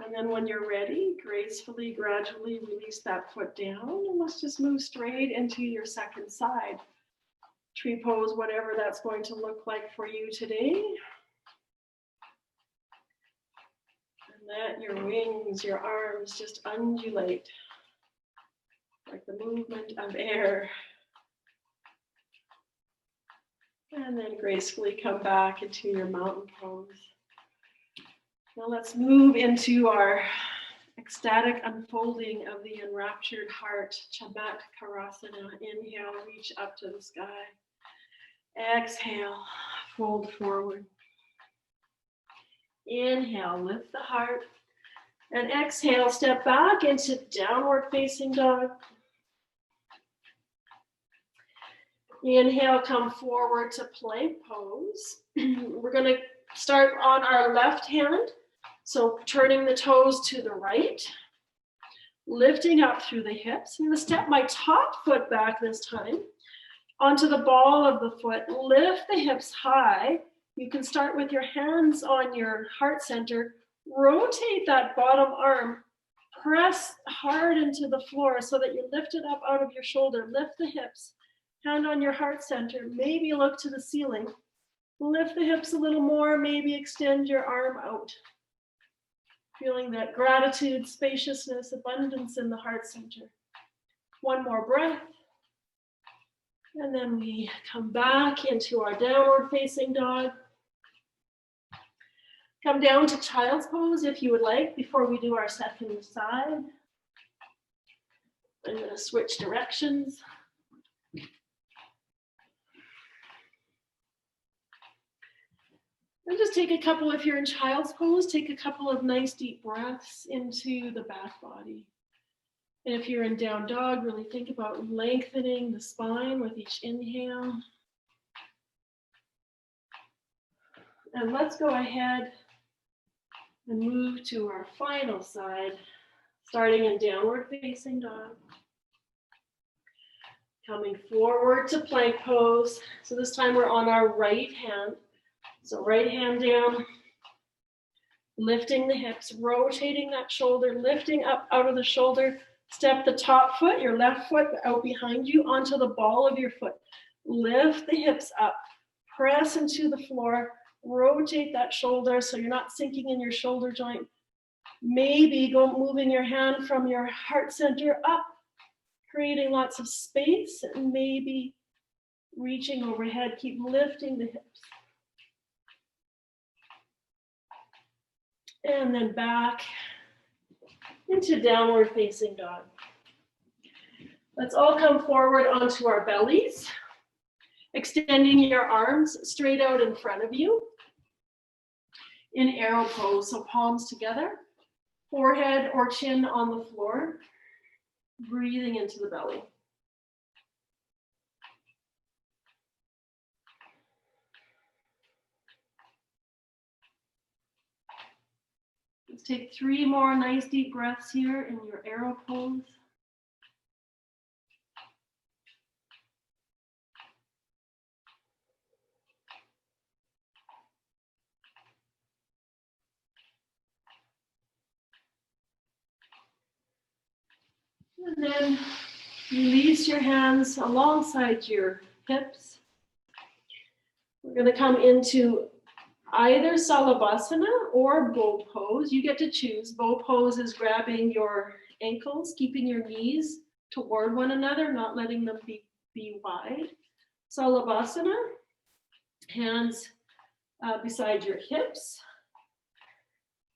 And then when you're ready, gracefully, gradually release that foot down, and let's just move straight into your second side. Tree pose, whatever that's going to look like for you today. And let your wings, your arms just undulate like the movement of air. And then gracefully come back into your mountain pose. Now let's move into our ecstatic unfolding of the enraptured heart, Chakra. Inhale, reach up to the sky. Exhale, fold forward. Inhale, lift the heart. And exhale, step back into downward facing dog. Inhale, come forward to plank pose. We're going to start on our left hand. So turning the toes to the right, lifting up through the hips. I'm going to step my top foot back this time onto the ball of the foot. Lift the hips high. You can start with your hands on your heart center. Rotate that bottom arm. Press hard into the floor so that you lift it up out of your shoulder. Lift the hips. Hand on your heart center. Maybe look to the ceiling. Lift the hips a little more, maybe extend your arm out. Feeling that gratitude, spaciousness, abundance in the heart center. One more breath. And then we come back into our downward facing dog. Come down to child's pose if you would like before we do our second side. I'm going to switch directions. And just take a couple, if you're in child's pose, take a couple of nice deep breaths into the back body. And if you're in down dog, really think about lengthening the spine with each inhale. And let's go ahead and move to our final side, starting in downward facing dog. Coming forward to plank pose. So this time we're on our right hand. So right hand down, lifting the hips, rotating that shoulder, lifting up out of the shoulder. Step the top foot, your left foot out behind you onto the ball of your foot. Lift the hips up, press into the floor, rotate that shoulder so you're not sinking in your shoulder joint. Maybe go moving your hand from your heart center up, creating lots of space, and maybe reaching overhead. Keep lifting the hips. And then back into downward facing dog. Let's all come forward onto our bellies, extending your arms straight out in front of you in arrow pose. So palms together, forehead or chin on the floor, breathing into the belly. Let's take 3 more nice deep breaths here in your arrow pose. And then release your hands alongside your hips. We're going to come into either Salabhasana or bow pose. You get to choose. Bow pose is grabbing your ankles, keeping your knees toward one another, not letting them be wide. Salabhasana, hands beside your hips.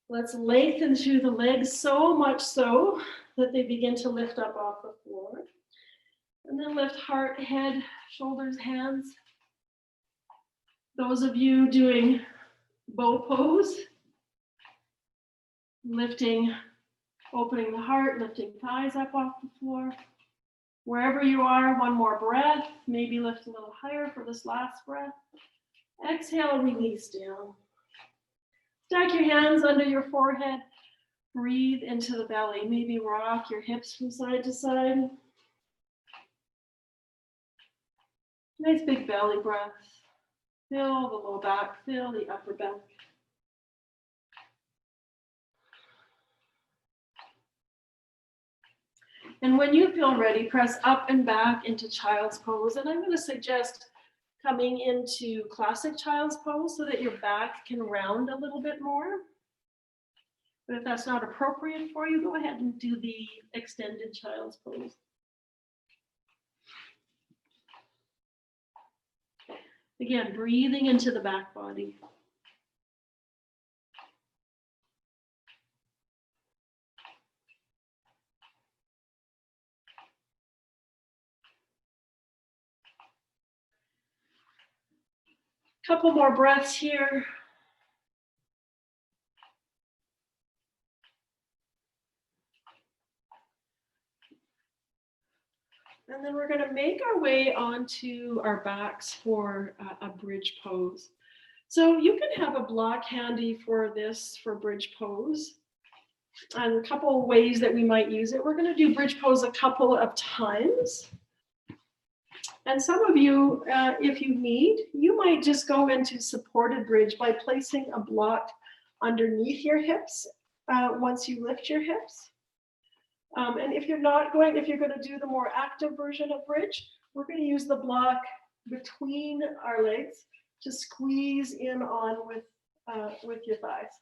Let's lengthen through the legs so much so that they begin to lift up off the floor. And then lift heart, head, shoulders, hands. Those of you doing bow pose, lifting, opening the heart, lifting thighs up off the floor. Wherever you are, one more breath. Maybe lift a little higher for this last breath. Exhale, release down. Stack your hands under your forehead. Breathe into the belly. Maybe rock your hips from side to side. Nice big belly breath. Fill the low back, fill the upper back. And when you feel ready, press up and back into child's pose. And I'm going to suggest coming into classic child's pose so that your back can round a little bit more. But if that's not appropriate for you, go ahead and do the extended child's pose. Again, breathing into the back body. Couple more breaths here. And then we're going to make our way onto our backs for a bridge pose. So you can have a block handy for this, for bridge pose. And a couple of ways that we might use it. We're going to do bridge pose a couple of times. And some of you, if you need, you might just go into supported bridge by placing a block underneath your hips once you lift your hips. And if you're going to do the more active version of bridge, we're going to use the block between our legs to squeeze in on with your thighs.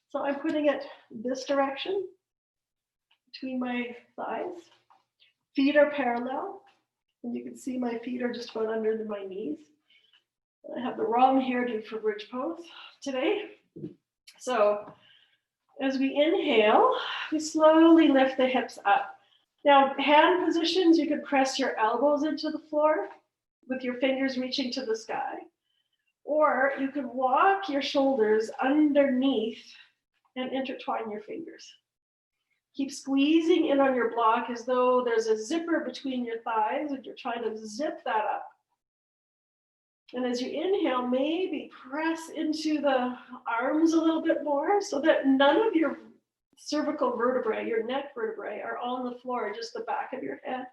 So I'm putting it this direction between my thighs. Feet are parallel, and you can see my feet are just about under my knees. I have the wrong hairdo for bridge pose today. So as we inhale, we slowly lift the hips up. Now, hand positions, you can press your elbows into the floor with your fingers reaching to the sky. Or you can walk your shoulders underneath and intertwine your fingers. Keep squeezing in on your block as though there's a zipper between your thighs and you're trying to zip that up. And as you inhale, maybe press into the arms a little bit more so that none of your cervical vertebrae, your neck vertebrae, are on the floor, just the back of your head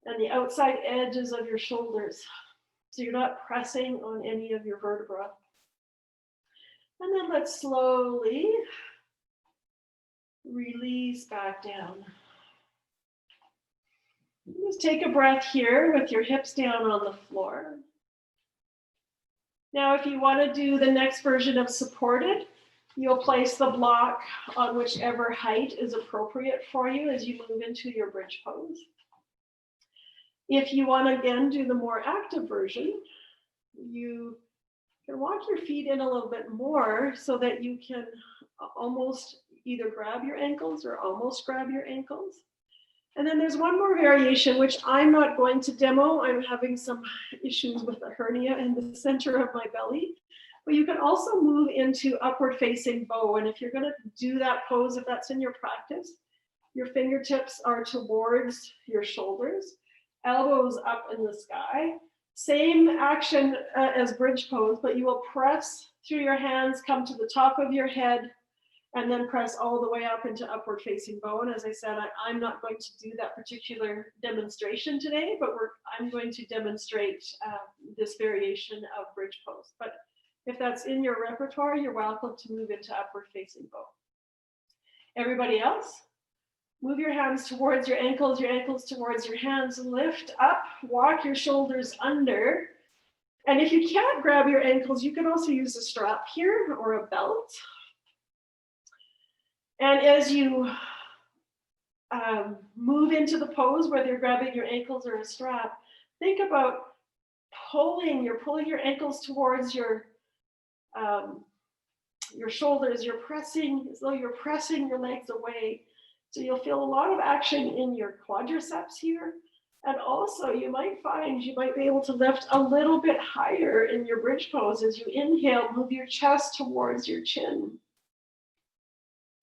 and the outside edges of your shoulders. So you're not pressing on any of your vertebrae. And then let's slowly release back down. Just take a breath here with your hips down on the floor. Now, if you want to do the next version of supported, you'll place the block on whichever height is appropriate for you as you move into your bridge pose. If you want to, again, do the more active version, you can walk your feet in a little bit more so that you can almost either grab your ankles or almost grab your ankles. And then there's one more variation, which I'm not going to demo. I'm having some issues with a hernia in the center of my belly. But you can also move into upward facing bow. And if you're going to do that pose, if that's in your practice, your fingertips are towards your shoulders, elbows up in the sky. Same action as bridge pose, but you will press through your hands, come to the top of your head, and then press all the way up into upward facing bow. And as I said, I'm not going to do that particular demonstration today, but I'm going to demonstrate this variation of bridge pose. But if that's in your repertoire, you're welcome to move into upward facing bow. Everybody else, move your hands towards your ankles towards your hands, lift up, walk your shoulders under. And if you can't grab your ankles, you can also use a strap here or a belt. And as you move into the pose, whether you're grabbing your ankles or a strap, think about you're pulling your ankles towards your shoulders, you're pressing as though you're pressing your legs away. So you'll feel a lot of action in your quadriceps here. And also you might find you might be able to lift a little bit higher in your bridge pose. As you inhale, move your chest towards your chin.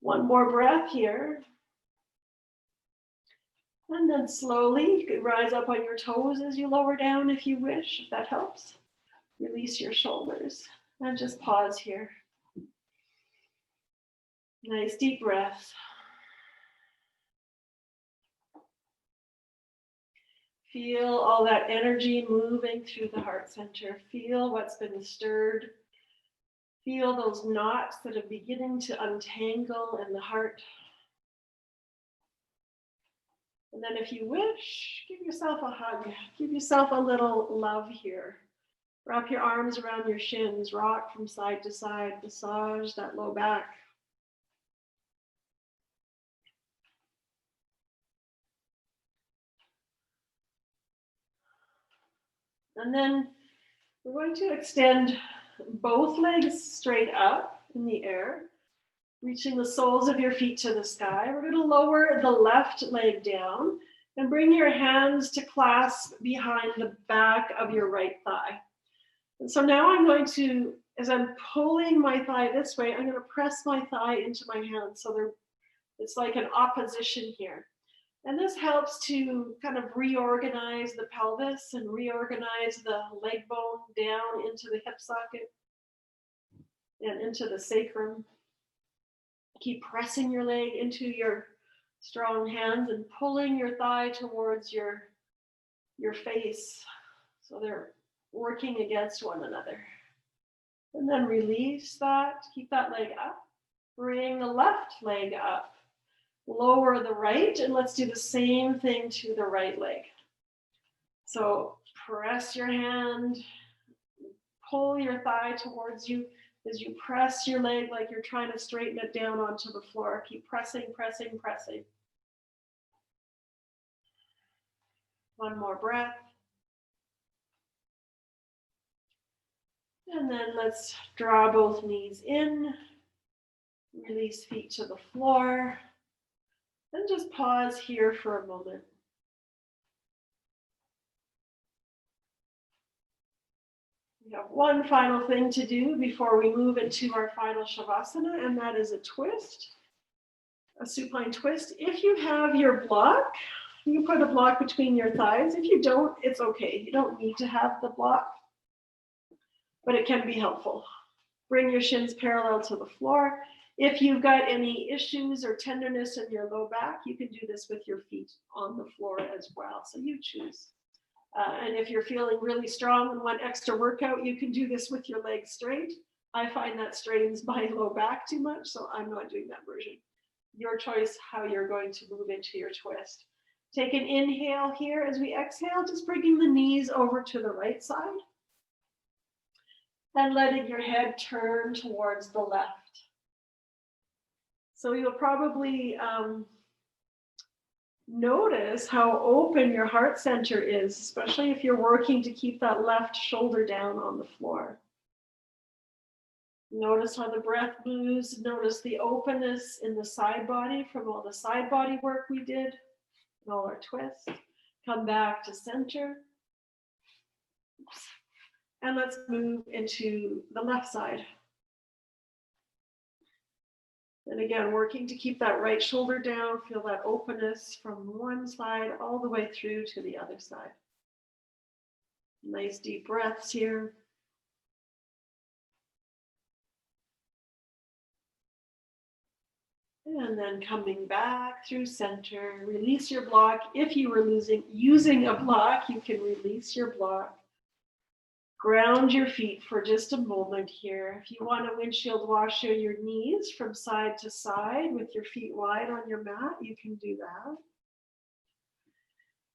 One more breath here. And then slowly, you can rise up on your toes as you lower down if you wish, if that helps. Release your shoulders and just pause here. Nice deep breath. Feel all that energy moving through the heart center. Feel what's been stirred. Feel those knots that are beginning to untangle in the heart. And then if you wish, give yourself a hug. Give yourself a little love here. Wrap your arms around your shins. Rock from side to side. Massage that low back. And then we're going to extend both legs straight up in the air, reaching the soles of your feet to the sky. We're going to lower the left leg down and bring your hands to clasp behind the back of your right thigh. And so now I'm going to, as I'm pulling my thigh this way, I'm going to press my thigh into my hand. So it's like an opposition here. And this helps to kind of reorganize the pelvis and reorganize the leg bone down into the hip socket and into the sacrum. Keep pressing your leg into your strong hands and pulling your thigh towards your face. So they're working against one another. And then release that. Keep that leg up. Bring the left leg up. Lower the right, and let's do the same thing to the right leg. So press your hand, pull your thigh towards you as you press your leg like you're trying to straighten it down onto the floor. Keep pressing, pressing, pressing. One more breath. And then let's draw both knees in. Release feet to the floor. And just pause here for a moment. We have one final thing to do before we move into our final Shavasana, and that is a twist, a supine twist. If you have your block, you put a block between your thighs. If you don't, it's okay. You don't need to have the block, but it can be helpful. Bring your shins parallel to the floor. If you've got any issues or tenderness in your low back, you can do this with your feet on the floor as well. So you choose. And if you're feeling really strong and want extra workout, you can do this with your legs straight. I find that strains my low back too much, so I'm not doing that version. Your choice how you're going to move into your twist. Take an inhale here as we exhale, just bringing the knees over to the right side. And letting your head turn towards the left. So you'll probably notice how open your heart center is, especially if you're working to keep that left shoulder down on the floor. Notice how the breath moves. Notice the openness in the side body from all the side body work we did and all our twists. Come back to center. Oops. And let's move into the left side. And again, working to keep that right shoulder down, feel that openness from one side all the way through to the other side. Nice deep breaths here. And then coming back through center, release your block. If you were using a block, you can release your block. Ground your feet for just a moment here. If you want to windshield washer your knees from side to side with your feet wide on your mat, you can do that.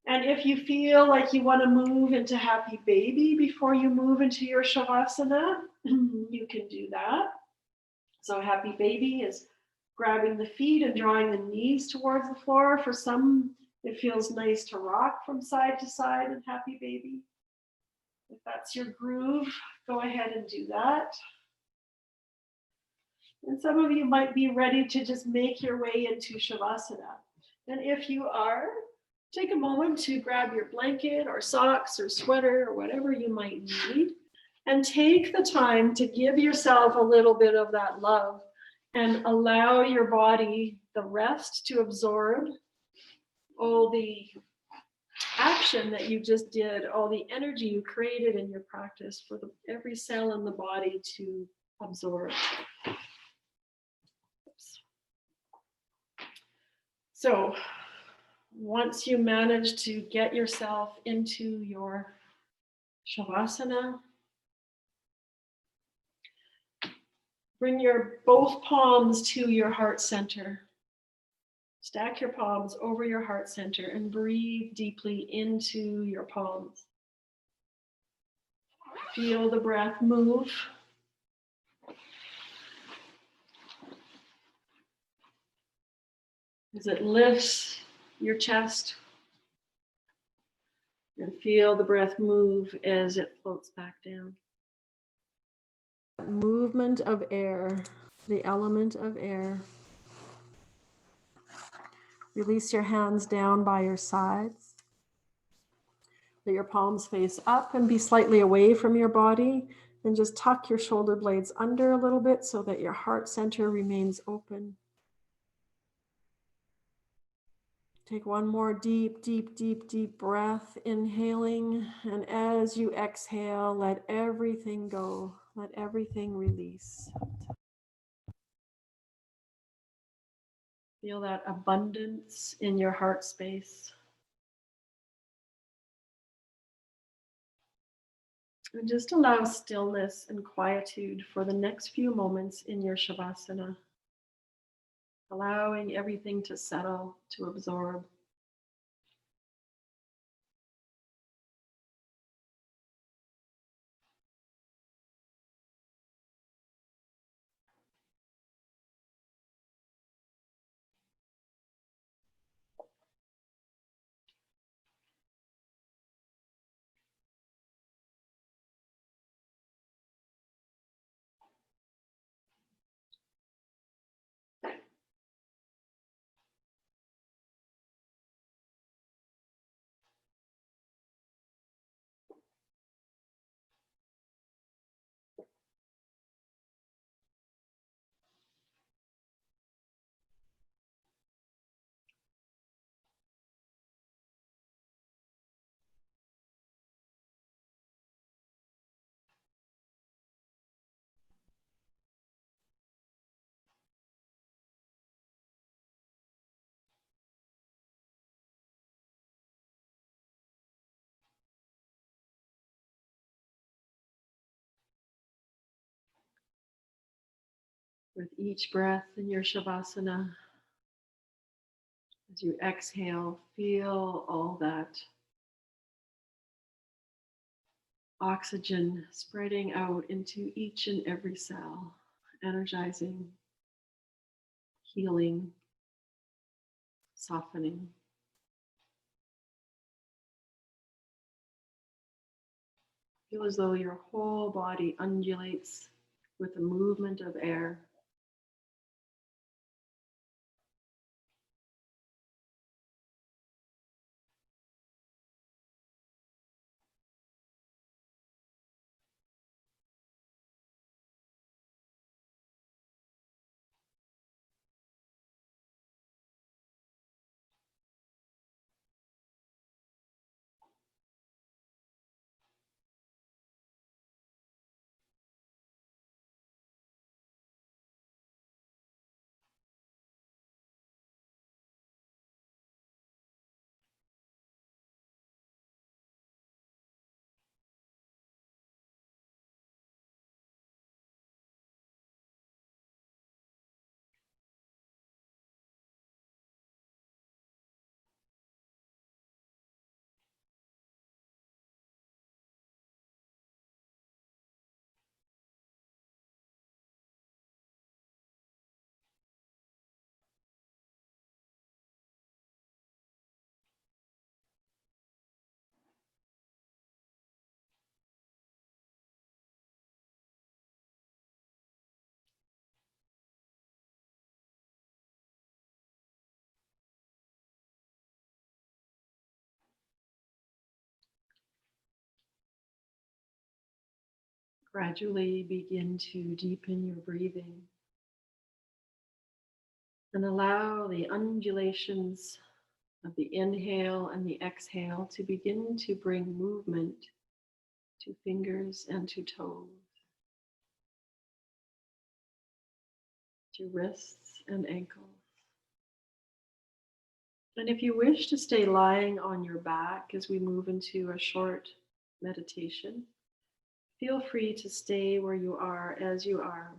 And if you feel like you want to move into happy baby before you move into your Shavasana, you can do that. So happy baby is grabbing the feet and drawing the knees towards the floor. For some, it feels nice to rock from side to side in happy baby. If that's your groove, go ahead and do that. And some of you might be ready to just make your way into Shavasana. And if you are, take a moment to grab your blanket or socks or sweater or whatever you might need, and take the time to give yourself a little bit of that love and allow your body the rest to absorb all the action that you just did, all the energy you created in your practice for every cell in the body to absorb. Oops. So once you manage to get yourself into your Shavasana, bring your both palms to your heart center. Stack your palms over your heart center and breathe deeply into your palms. Feel the breath move. As it lifts your chest. And feel the breath move as it floats back down. Movement of air, the element of air. Release your hands down by your sides. Let your palms face up and be slightly away from your body. And just tuck your shoulder blades under a little bit so that your heart center remains open. Take one more deep, deep, deep, deep breath, inhaling. And as you exhale, let everything go. Let everything release. Feel that abundance in your heart space. And just allow stillness and quietude for the next few moments in your Shavasana. Allowing everything to settle, to absorb. With each breath in your Shavasana, as you exhale, feel all that oxygen spreading out into each and every cell, energizing, healing, softening. Feel as though your whole body undulates with the movement of air. Gradually begin to deepen your breathing and allow the undulations of the inhale and the exhale to begin to bring movement to fingers and to toes, to wrists and ankles. And if you wish to stay lying on your back as we move into a short meditation, feel free to stay where you are as you are,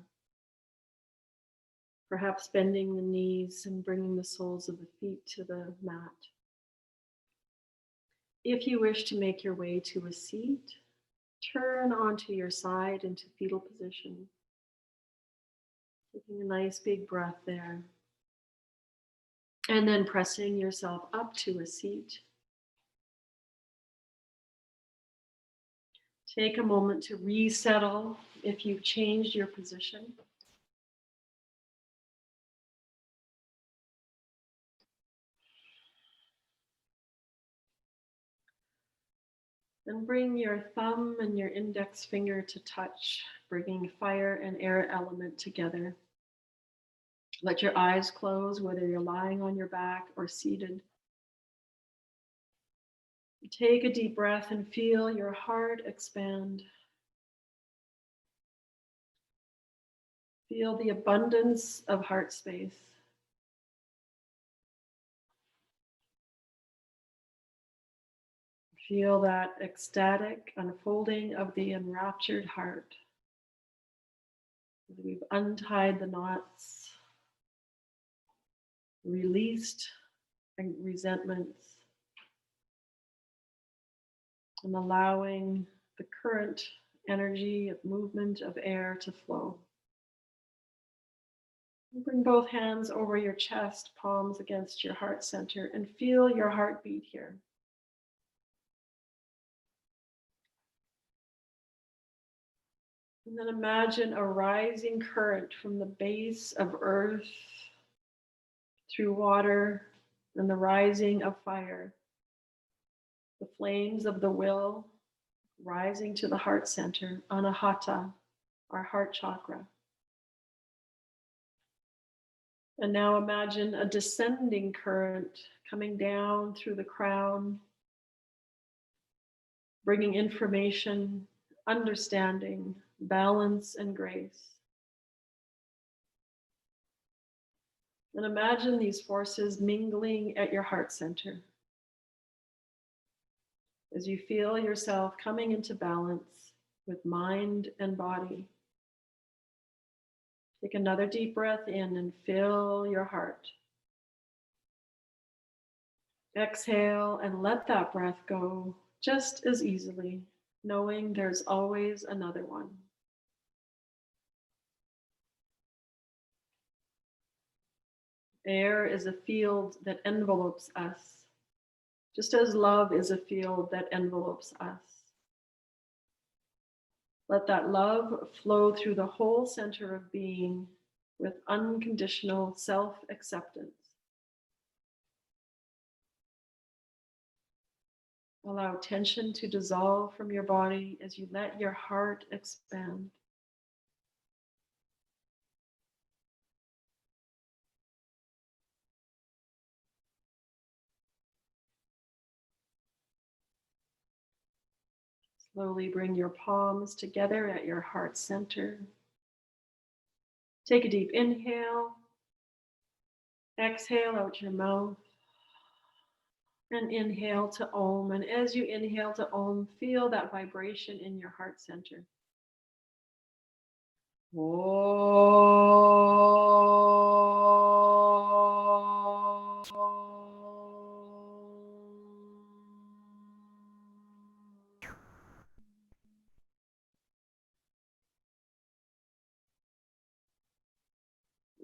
perhaps bending the knees and bringing the soles of the feet to the mat. If you wish to make your way to a seat, turn onto your side into fetal position, taking a nice big breath there, and then pressing yourself up to a seat. Take a moment to resettle if you've changed your position. And bring your thumb and your index finger to touch, bringing fire and air element together. Let your eyes close, whether you're lying on your back or seated. Take a deep breath and feel your heart expand. Feel the abundance of heart space. Feel that ecstatic unfolding of the enraptured heart. We've untied the knots, released resentments, and allowing the current energy of movement of air to flow. Bring both hands over your chest, palms against your heart center, and feel your heartbeat here. And then imagine a rising current from the base of earth through water and the rising of fire. The flames of the will rising to the heart center, Anahata, our heart chakra. And now imagine a descending current coming down through the crown, bringing information, understanding, balance, and grace. And imagine these forces mingling at your heart center as you feel yourself coming into balance with mind and body. Take another deep breath in and fill your heart. Exhale and let that breath go just as easily, knowing there's always another one. Air is a field that envelopes us, just as love is a field that envelopes us. Let that love flow through the whole center of being with unconditional self-acceptance. Allow tension to dissolve from your body as you let your heart expand. Slowly bring your palms together at your heart center. Take a deep inhale. Exhale out your mouth. And inhale to Om. And as you inhale to Om, feel that vibration in your heart center.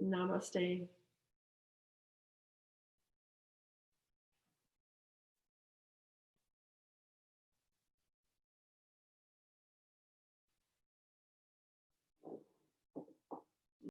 Namaste.